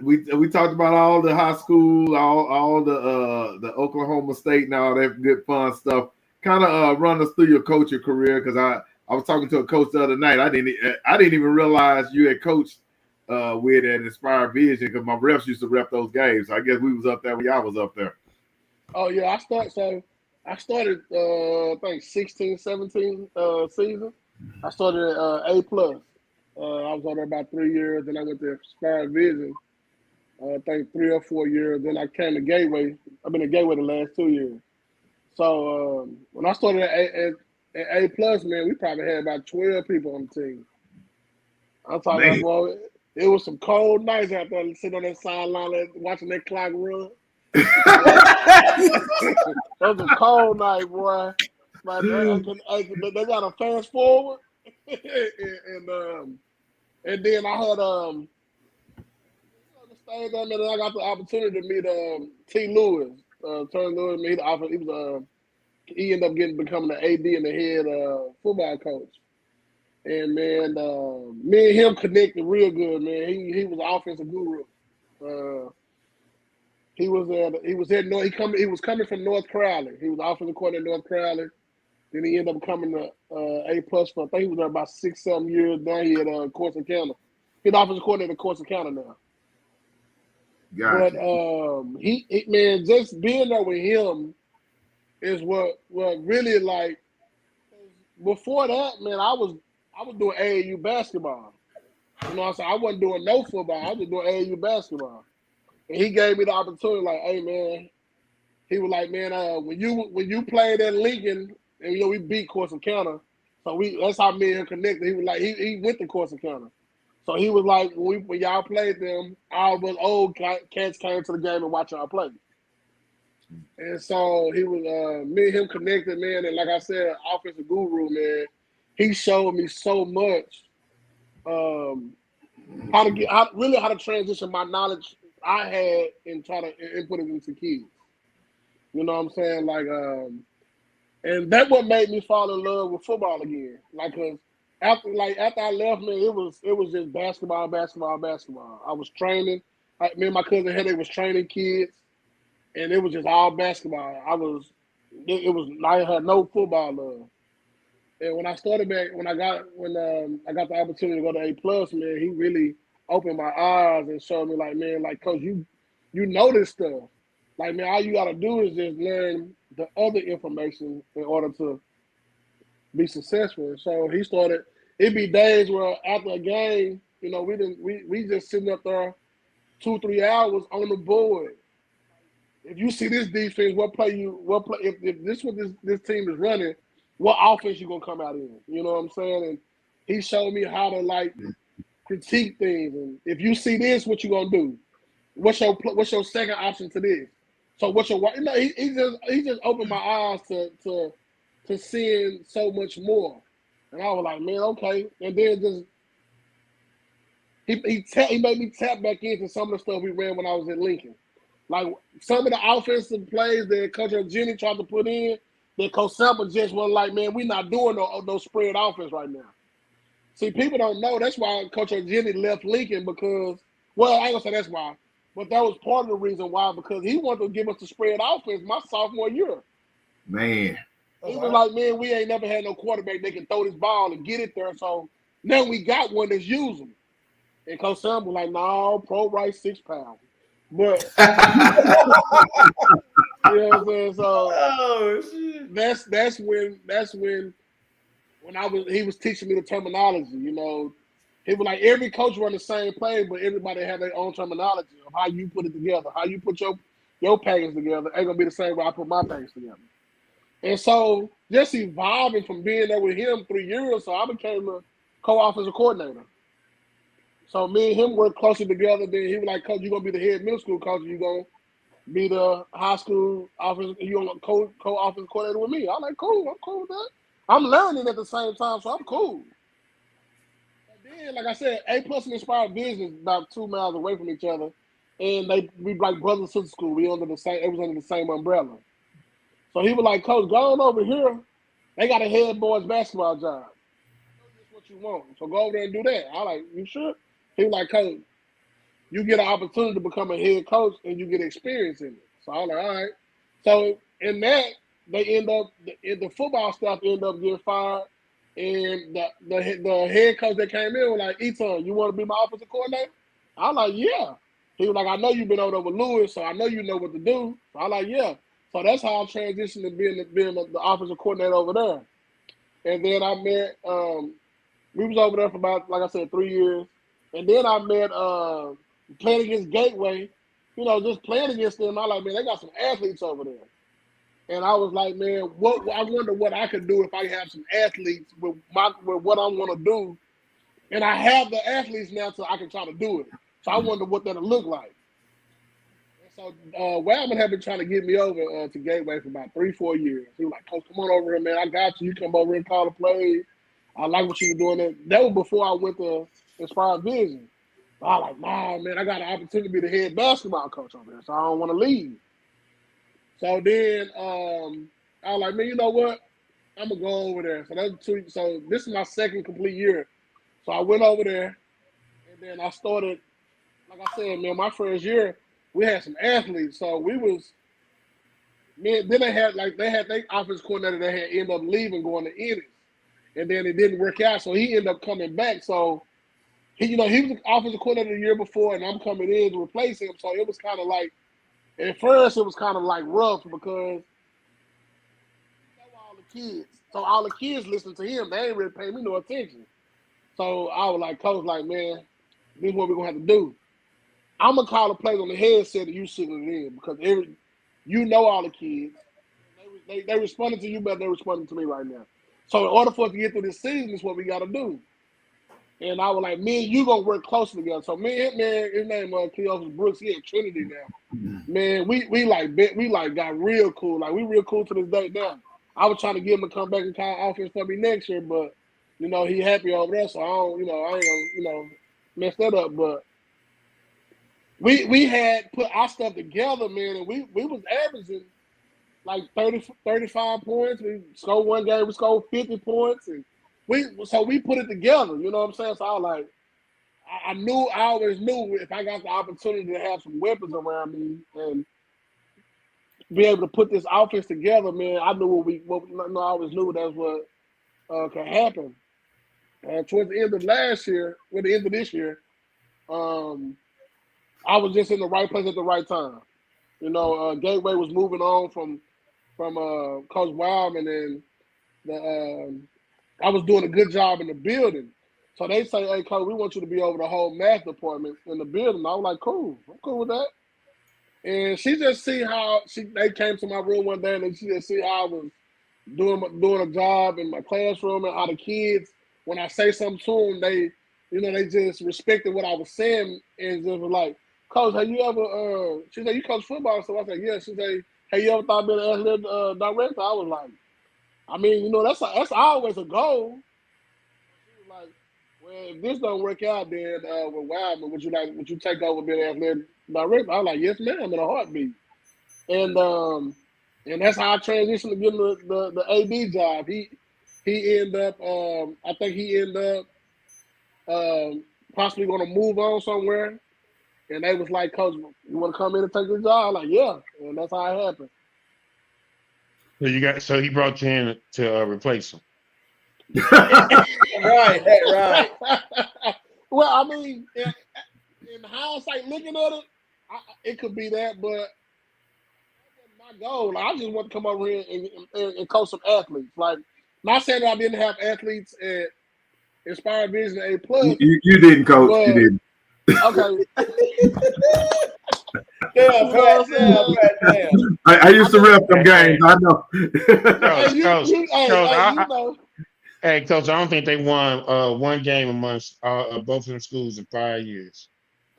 we talked about all the high school, all the Oklahoma State and all that good fun stuff. Kind of run us through your coaching career, because I was talking to a coach the other night. I didn't even realize you had coached with an Inspired Vision, because my refs used to rep those games. So I guess we was up there when y'all was up there. Oh yeah, I started I think 16, 17 season. I started at A+. I was on there about 3 years, then I went to Inspired Vision. I think 3 or 4 years. Then I came to Gateway. I've been at Gateway the last 2 years. So when I started at A+, man, we probably had about 12 people on the team. I'm talking about, boy, it was some cold nights out there sitting on that sideline watching that clock run. That was a cold night, boy. Like, they got a fast forward, and then I had stayed down there. And I got the opportunity to meet T. Lewis. Turn Lewis. He ended up becoming the AD and the head football coach. And man, me and him connected real good, man. He was an offensive guru. He was coming from North Crowley. He was offensive coordinator at North Crowley. Then he ended up becoming A+ for, I think he was there about 6-7 years. Now he at Corsicana. He's the offensive coordinator at Corsicana now. Gotcha. But he man, just being there with him is what really, like, before that, man, I was doing AAU basketball. You know what I'm saying? I wasn't doing no football. I was just doing AAU basketball. And he gave me the opportunity, like, hey man, he was like, man, when you played at Lincoln, and we beat Corsicana, so that's how me and him connected. He was like, he went to Corsicana. So he was like, when y'all played them, all those old cats came to the game and watched y'all play. And so he was me and him connected, man. And like I said, offensive guru, man. He showed me so much how to transition my knowledge I had and try to input it into kids. You know what I'm saying? Like, and that's what made me fall in love with football again. Like, cause after I left, man, it was just basketball. I was training. Me and my cousin Headache was training kids, and it was just all basketball. I had no football love. And when I started back, when I got the opportunity to go to A+, man, he really opened my eyes and showed me like, man, like, coach, you know this stuff. Like, man, all you gotta do is just learn the other information in order to be successful. And so he started. It'd be days where after a game, you know, we just sitting up there 2-3 hours on the board. If you see this defense, if this what this team is running, what offense you gonna come out in? You know what I'm saying? And he showed me how to like critique things. And if you see this, what you gonna do? What's your second option to this? So what's your you know? He just opened my eyes to seeing so much more. And I was like, man, okay. And then just he made me tap back into some of the stuff we ran when I was at Lincoln. Like some of the offensive plays that Coach Jenny tried to put in, that Coach Sample just was like, man, we're not doing no spread offense right now. See, people don't know. That's why Coach Jenny left Lincoln because, well, I ain't gonna say that's why, but that was part of the reason why, because he wanted to give us the spread offense my sophomore year. Man. He was like, man, we ain't never had no quarterback that can throw this ball and get it there. So now we got one that's using. And Coach Sample was like, no, Pro Rice 6 pounds. But you know what I'm saying? So that's when he was teaching me the terminology, you know. He was like, every coach run the same play, but everybody have their own terminology of how you put it together, how you put your package together. Ain't gonna be the same way I put my package together. And so just evolving from being there with him 3 years, so I became a co-offensive coordinator. So me and him worked closely together. Then he was like, coach, you're gonna be the head middle school coach, you're gonna be the high school office, you're gonna co-offensive coordinator with me. I'm like, cool, I'm cool with that. I'm learning at the same time, so I'm cool. And then, like I said, A+ and Inspired Business about 2 miles away from each other. And we like brother and sister school. It was under the same umbrella. So he was like, coach, go on over here. They got a head boys basketball job. That's what you want. So go over there and do that. I like, you sure? He was like, coach, you get an opportunity to become a head coach and you get experience in it. So I was like, all right. So in that, the football staff ended up getting fired. And the head coach that came in was like, EATON, you want to be my offensive coordinator? I was like, yeah. He was like, I know you've been over with Lewis, so I know you know what to do. So I was like, yeah. So that's how I transitioned to being the offensive coordinator over there. And then I met, we was over there for about, like I said, 3 years. And then I met playing against Gateway, you know, just playing against them. I like, man, they got some athletes over there. And I was like, man, I wonder what I could do if I have some athletes with what I want to do. And I have the athletes now so I can try to do it. So I wonder what that'll look like. And so Wildman had been trying to get me over to Gateway for about 3-4 years. He was like, coach, come on over here, man. I got you. You come over here and call the plays. I like what you were doing. That was before I went to Inspired Vision. I was like, nah, man, I got an opportunity to be the head basketball coach over there, so I don't want to leave. So then I was like, man, you know what? I'm gonna go over there. So this is my second complete year. So I went over there, and then I started. Like I said, man, my first year we had some athletes. So we was, man. Then they had their offense coordinator that had ended up leaving, going to Ennis, and then it didn't work out. So he ended up coming back. So he was the offensive coordinator the year before, and I'm coming in to replace him. So it was kind of like. At first, it was kind of like rough because all the kids. So all the kids listened to him. They ain't really paying me no attention. So I was like, coach, like, man, this is what we're going to have to do. I'm going to call the plays on the headset and you sitting it in because you know all the kids. They responded to you better than they're responding to me right now. So in order for us to get through this season, is what we got to do. And I was like, me and you gonna work closely together. So me and man, his name Cleophas Brooks, he at Trinity now. Man, we got real cool. Like we real cool to this day now. I was trying to get him to come back and call offense for me next year, but you know, he happy over there, so I ain't gonna, mess that up. But we had put our stuff together, man, and we was averaging like 35 points. We scored one game, we scored 50 points, and we put it together, you know what I'm saying? So I was like, I always knew if I got the opportunity to have some weapons around me and be able to put this offense together, man, I knew I always knew that's what can happen. Towards the end of last year, with the end of this year, I was just in the right place at the right time. You know, Gateway was moving on from Coach Wildman, and I was doing a good job in the building. So they say, "Hey, Coach, we want you to be over the whole math department in the building." I was like, "Cool, I'm cool with that." And she just see how they came to my room one day, and she just see how I was doing a job in my classroom, and how the kids, when I say something to them, they just respected what I was saying, and just was like, "Coach, have you ever?" She said, "You coach football?" So I said, "Yeah." She said, "Have you ever thought of being an athletic director?" I was like, "I mean, you know, that's always a goal." She was like, "Well, if this don't work out, then with Wildman, would you take over being an athletic director?" I was like, "Yes, ma'am," in a heartbeat. And that's how I transitioned to getting the AD job. He ended up, I think he ended up possibly going to move on somewhere. And they was like, "Coach, you want to come in and take this job?" I'm like, "Yeah," and that's how it happened. So he brought you in to replace him. Right. Well, I mean, in hindsight, looking at it, it could be that, but my goal, like, I just want to come over here and coach some athletes. Like, not saying that I didn't have athletes at Inspired Vision A+. You didn't, Coach. You didn't. Okay. I used to rep them games. I know. Hey, Coach, I don't think they won one game amongst both of them schools in 5 years.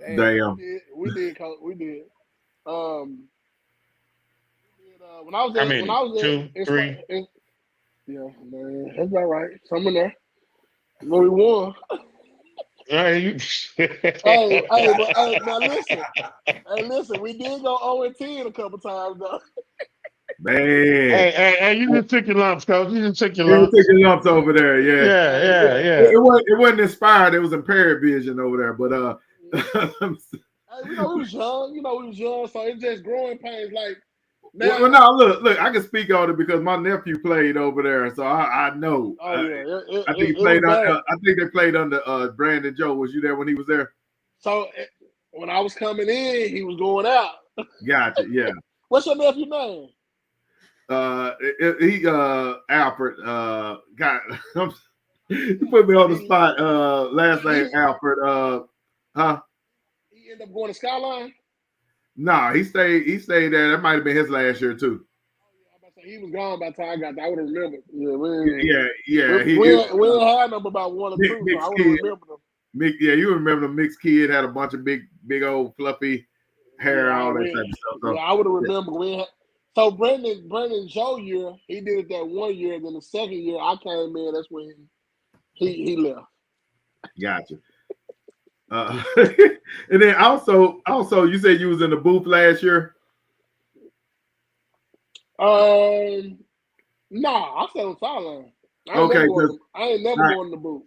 Damn. We did, Coach. We did. When I was there, 2, 3. Yeah, man, that's about right. Something there. But we won. Hey, now listen, we did go 0-10 a couple times though. Man. Hey, you just took your lumps, Coach. You just took your lumps. You took your lumps over there, yeah. Yeah. It wasn't Inspired, it was Impaired Vision over there, but we was young, so it's just growing pains. Like, now, well, no, look, I can speak on it because my nephew played over there, so I know. Oh yeah, I think they played under Brandon Joe. Was you there when he was there? So when I was coming in, he was going out. Gotcha. Yeah. What's your nephew name? Alfred. God, you put me on the spot. Last name Alfred. He ended up going to Skyline. Nah, he stayed there. That might have been his last year too. He was gone by the time I got there. I would have remembered. Yeah. We had him about 1 or 2, so I would have remembered him. You remember the mixed kid, had a bunch of big old fluffy hair, all that type of stuff. So, I would have remembered. So Brandon Joe year, he did it that 1 year, and then the second year I came in, that's when he left. Gotcha. And then also, you said you was in the booth last year. Nah, I said on sideline. I ain't never going in the booth.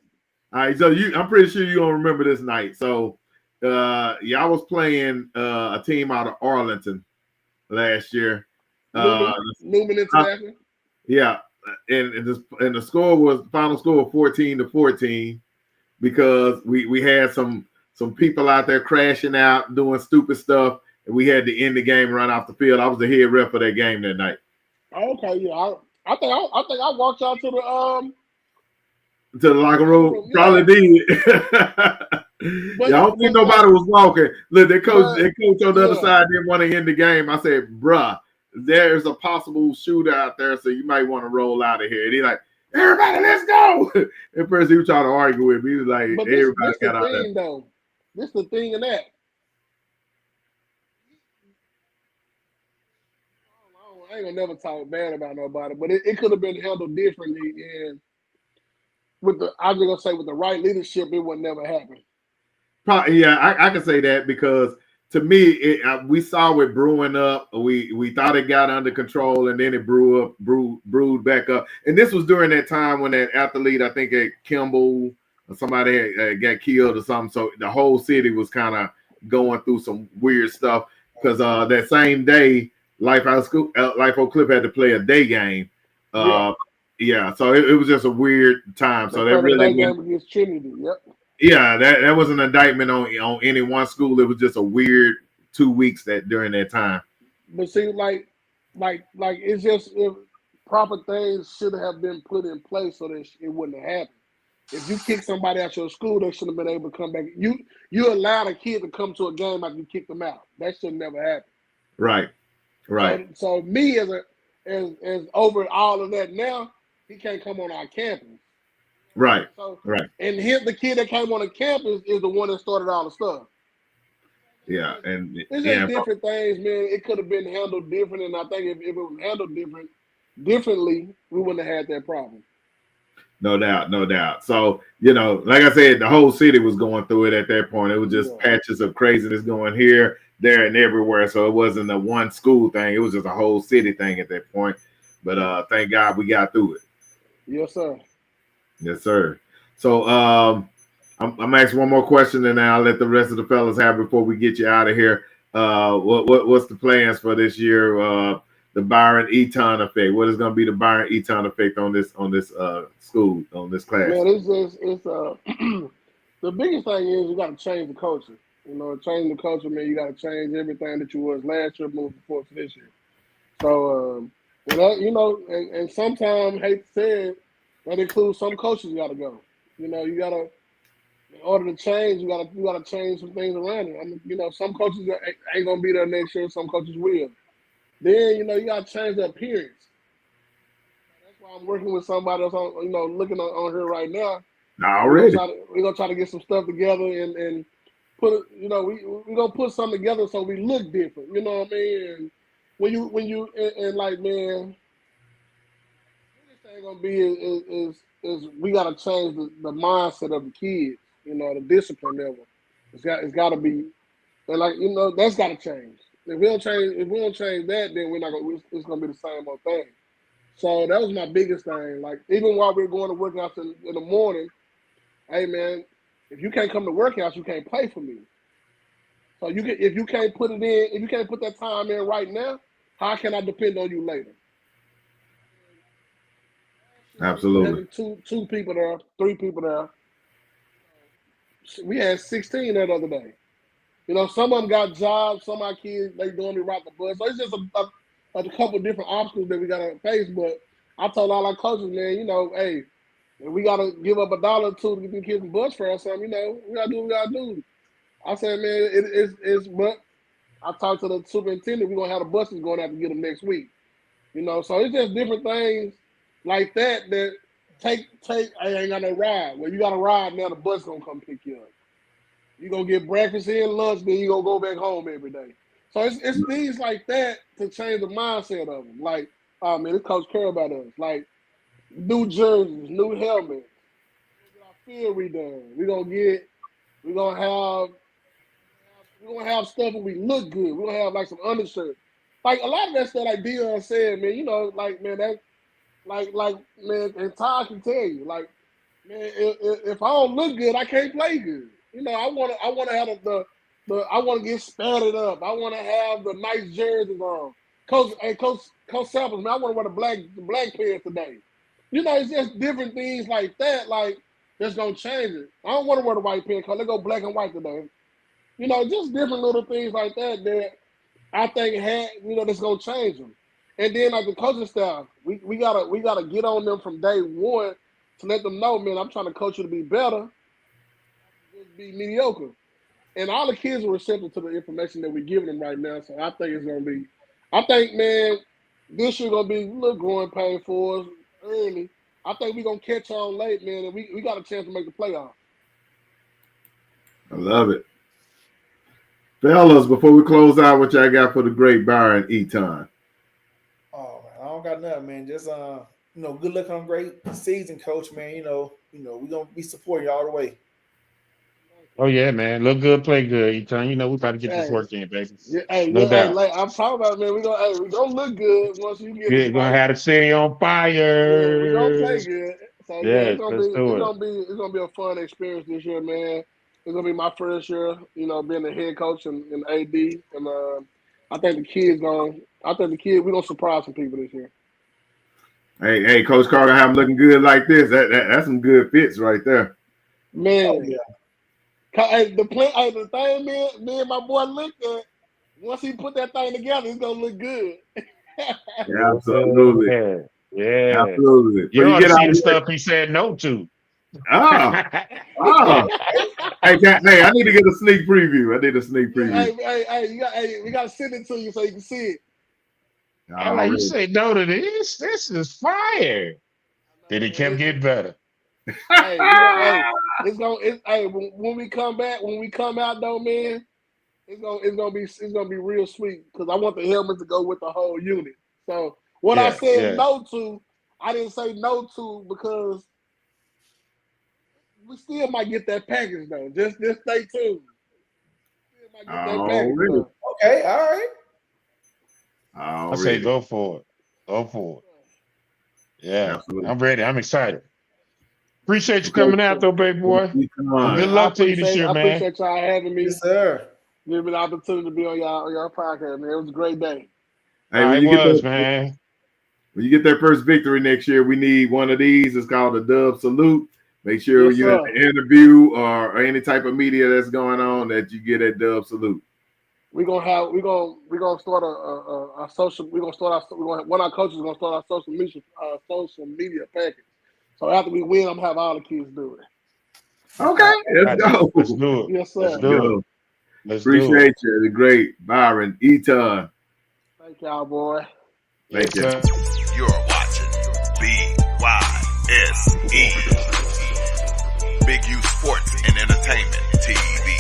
All right, so I'm pretty sure you don't remember this night. So, y'all was playing a team out of Arlington last year. Newman International. Yeah, and the final score was 14-14 because we had some people out there crashing out, doing stupid stuff, and we had to end the game, run off the field. I was the head ref for that game that night. Okay, yeah. I think I walked out to the locker room. Yeah. Probably did. I don't think nobody was walking. Look, the coach on the other side didn't want to end the game. I said, "Bruh, there's a possible shooter out there, so you might want to roll out of here." And he's like, "Everybody, let's go!" At first, he was trying to argue with me. He was like, "Everybody got out there." Though. This is the thing in that. I ain't gonna never talk bad about nobody, but it could have been handled differently. And with the right leadership, it would never happen. Probably, yeah, I can say that because to me, we saw it brewing up. We thought it got under control, and then it brewed back up. And this was during that time when that athlete, I think at Kimball, somebody got killed or something. So the whole city was kind of going through some weird stuff because that same day, Life Oak Cliff had to play a day game. Yeah, so it was just a weird time. So that really game against Trinity. Yep. Yeah, that was an indictment on any one school. It was just a weird 2 weeks that during that time. But see, like it's just proper things should have been put in place so that it wouldn't have happened. If you kick somebody out your school, they should have been able to come back. You allowed a kid to come to a game after you kicked them out. That should never happen. Right. So me as over all of that now, he can't come on our campus. Right. And the kid that came on the campus is the one that started all the stuff. Yeah, and it's just different things, man. It could have been handled different, and I think if it was handled differently, we wouldn't have had that problem. No doubt. So, like I said, the whole city was going through it at that point. It was just patches of craziness going here, there, and everywhere. So it wasn't a one school thing. It was just a whole city thing at that point. But thank God we got through it. Yes, sir. Yes, sir. So I'm asking one more question, and then I'll let the rest of the fellas have before we get you out of here. What's the plans for this year? The BRYON EATON effect. What is going to be the BRYON EATON effect on this school, on this class? Man, it's the biggest thing is you got to change the culture. Change the culture, man. You got to change everything that you was last year moving forward to this year. So, and sometimes, hate to say it, that includes some coaches got to go. You got to, in order to change, you got to change some things around it. Some coaches ain't gonna be there next year. Some coaches will. Then you got to change the appearance. That's why I'm working with somebody else on, looking on here right now. Already, we're gonna try to get some stuff together and put it. We're gonna put something together so we look different. You know what I mean? And when you like, man, the biggest thing gonna be is we gotta change the mindset of the kids. The discipline level. It's got to be, and that's got to change. If we don't change that, then we're not gonna. It's gonna be the same old thing. So that was my biggest thing. Like, even while we're going to workouts in the morning, hey man, if you can't come to workouts, you can't play for me. So if you can't put it in, if you can't put that time in right now, how can I depend on you later? Absolutely. Two people there, 3 people there. We had 16 that other day. Some of them got jobs. Some of our kids, they doing the rock the bus. So it's just a couple of different obstacles that we got to face. But I told all our coaches, man, hey, if we got to give up $1 or $2 to get the kids the bus fare or something, we got to do what we got to do. I said, man, it's but I talked to the superintendent. We're going to have the buses going out to get them next week. So it's just different things like that take, I ain't got no ride. Well, you got a ride now, the bus going to come pick you up. You're going to get breakfast and lunch, then you're going to go back home every day. So it's things like that to change the mindset of them. Like, oh man, this coach care about us. Like, new jerseys, new helmets. We're going to get our field redone. We're going to have stuff where we look good. We're going to have like some undershirts. Like a lot of that stuff, like Dion said, man, like, man, that, like, man, and Todd can tell you, like, man, if I don't look good, I can't play good. I want to have I want to get spattered up. I want to have the nice jerseys on. Coach Samples, man, I want to wear the black pants today. It's just different things like that, like, that's gonna change it. I don't want to wear the white pants because they go black and white today. Just different little things like that I think that's gonna change them. And then like the coaching staff, we gotta get on them from day one to let them know, man, I'm trying to coach you to be better, just be mediocre. And all the kids are receptive to the information that we're giving them right now. So I think man, this year gonna be a little growing pain for us early. I think we're gonna catch on late, man, and we got a chance to make the playoffs. I love it. Fellas, before we close out, what y'all got for the great BRYON EATON? Oh man, I don't got nothing, man. Just good luck on a great season, coach, man. We're gonna be supporting you all the way. Oh yeah, man. Look good, play good, EATON. We got to get this work in, baby. No doubt. Like I'm talking about, man, we gonna look good once you get We're gonna have the city on fire. Yeah, we're gonna play good. So yes, it's gonna be a fun experience this year, man. It's gonna be my first year, being the head coach and AD, and I think the kids we're gonna surprise some people this year. Hey, Coach Carter, have him looking good like this. That's some good fits right there. Man, Oh, yeah. Hey, the thing me and my boy looked at, once he put that thing together, it's gonna look good. Yeah, absolutely. Yeah. Absolutely. So You ought you to get see out the of stuff he said no to. Hey, I need to get a sneak preview. I need a sneak preview. Hey, we gotta send it to you so you can see it. I'm like, you say no to this? This is fire. Then it kept getting better. When we come back, when we come out though, man, it's gonna be real sweet because I want the helmet to go with the whole unit. So what I said no to, I didn't say no to because we still might get that package though. Just stay tuned. Already. Okay, all right. I say go for it. Go for it. Yeah, absolutely. I'm ready. I'm excited. Appreciate you coming out though, baby boy. Good luck to you this year, man. I appreciate y'all having me. Yes, sir. Give me the opportunity to be on y'all podcast, man. It was a great day. Hey, when you get that first victory next year, we need one of these. It's called the Dub Salute. Make sure when you're at the interview or any type of media that's going on that you get that Dub Salute. We're gonna start a social. One of our coaches is gonna start our social media package. So after we win, I'm gonna have all the kids do it. Okay, let's go. Let's do it. Yes, sir. Let's do it. Appreciate you, the great BRYON EATON. Thank y'all, boy. Thank you. You're watching BYSE, Big U Sports and Entertainment TV.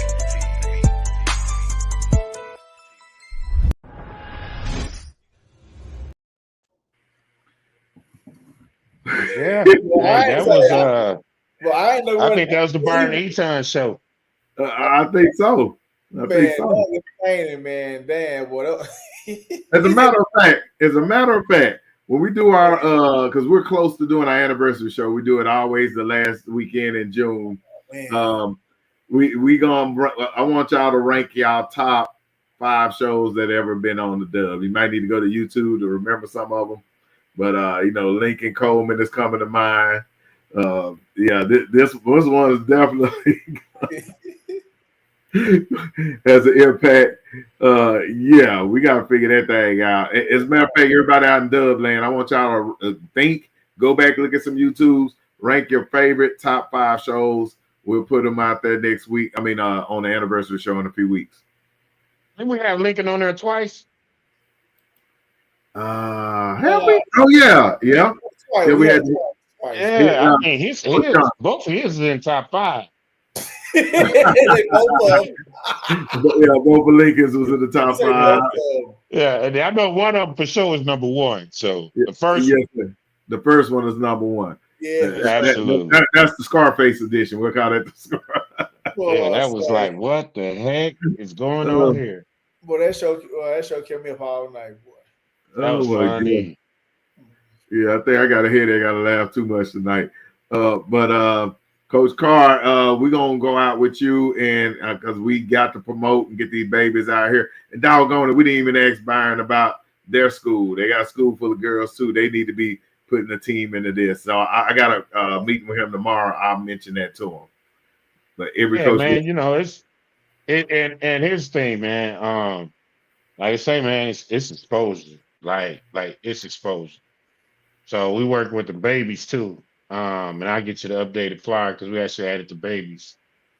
Yeah, that was well, I think that was the BRYON EATON show. I think so. I think so. Man, damn, what? As a matter of fact, when we do our because we're close to doing our anniversary show, we do it always the last weekend in June. We gonna I want y'all to rank y'all top 5 shows that ever been on the Dub. You might need to go to YouTube to remember some of them, but Lincoln Coleman is coming to mind. This one is definitely has an impact. We gotta figure that thing out. As a matter of fact, everybody out in Dub land, I want y'all to go back, look at some YouTubes, rank your favorite top 5 shows. We'll put them out there next week. I mean, on the anniversary show in a few weeks. Didn't we have Lincoln on there twice? Have we? Oh yeah. We had. Yeah, I mean, both of his is in top 5. Both of Lincoln's was in the top 5. Yeah, and I know one of them for sure is number 1. So the first one is number 1. Yeah, absolutely. That's the Scarface edition. We'll call that the Scar. Yeah, that was like, what the heck is going on here? Boy, that show kept me up all night, boy. That was funny. Yeah, I think I got a headache. I got to laugh too much tonight. But Coach Carr, we're gonna go out with you, and because we got to promote and get these babies out here. And doggone it, we didn't even ask BRYON about their school. They got a school full of girls too. They need to be putting a team into this. So I got a meeting with him tomorrow. I'll mention that to him. But every coach, man, and here's the thing, man. Like I say, man, it's exposure. Like it's exposure. So we work with the babies too. And I'll get you the updated flyer because we actually added the babies.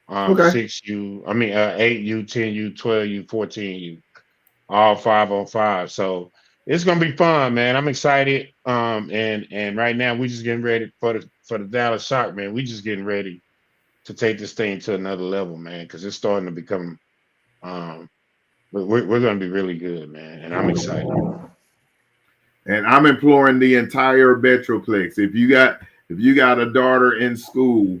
6U, 8U, 10U, 12U, 14U, all 5-on-5. So it's gonna be fun, man. I'm excited. And right now we're just getting ready for the Dallas Shock, man. We just getting ready to take this thing to another level, man, because it's starting to become we're gonna be really good, man. And I'm excited. And I'm imploring the entire Metroplex. If you got a daughter in school,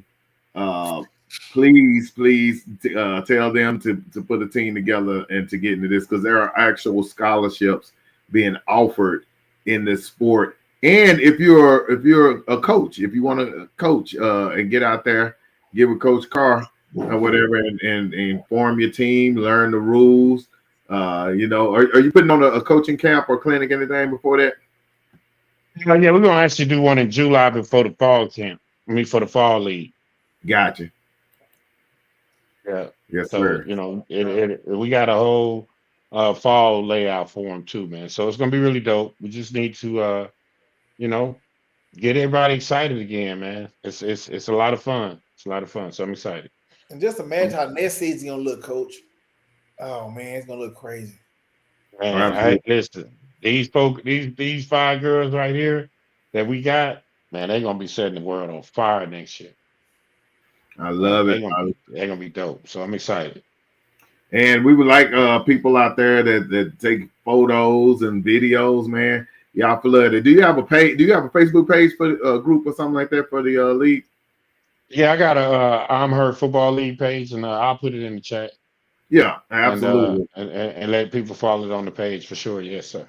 please tell them to put a team together and to get into this, because there are actual scholarships being offered in this sport. And if you're a coach, if you want to coach and get out there, get with Coach Carr or whatever, and inform your team, learn the rules. Are you putting on a coaching camp or clinic, anything before that? Yeah, we're gonna actually do one in July before the fall camp. For the fall league. Gotcha. Yeah. Yes, So sir. we got a whole fall layout for them too, man. So it's gonna be really dope. We just need to get everybody excited again, man. It's a lot of fun. It's a lot of fun. So I'm excited. And just imagine how next season gonna look, Coach. Oh man, it's gonna look crazy. Man, listen, these 5 girls right here that we got, man, they're gonna be setting the world on fire next year. I love it. They're gonna be dope. So I'm excited. And we would like people out there that take photos and videos, man. Y'all flood it. Do you have a page? Do you have a Facebook page for a group or something like that for the league? Yeah, I got a I'm Her Football League page, and I'll put it in the chat. Yeah, absolutely. And let people follow it on the page for sure. Yes, sir.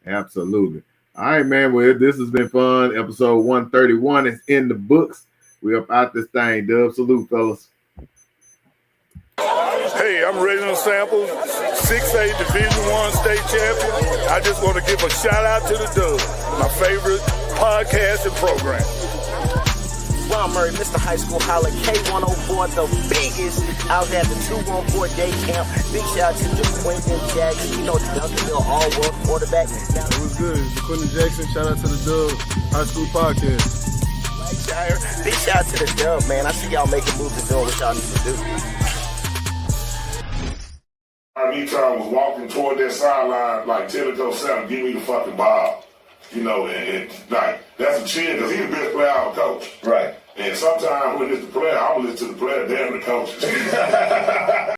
Absolutely. All right, man. Well, this has been fun. Episode 131 is in the books. We up out this thing. Dub, salute, fellas. Hey, I'm Reginald Sample, 6'8" Division I state champion. I just want to give a shout out to the Dub, my favorite podcast and program. Ron Murray, Mr. High School Holler, K104, the biggest out there at the 214 day camp. Big shout out to the Quentin Jackson, Duncanville all-world quarterback. It was good. Quentin Jackson, shout out to the Dub High School Podcast. Big shout out to the Dub, man. I see y'all making moves and doing what y'all need to do. EATON was walking toward that sideline like telling Coach Sam, give me the fucking ball. And like that's a chin because he's the best player out of coach. Right. And sometimes when it's the player, I'm gonna listen to the player, damn the coaches.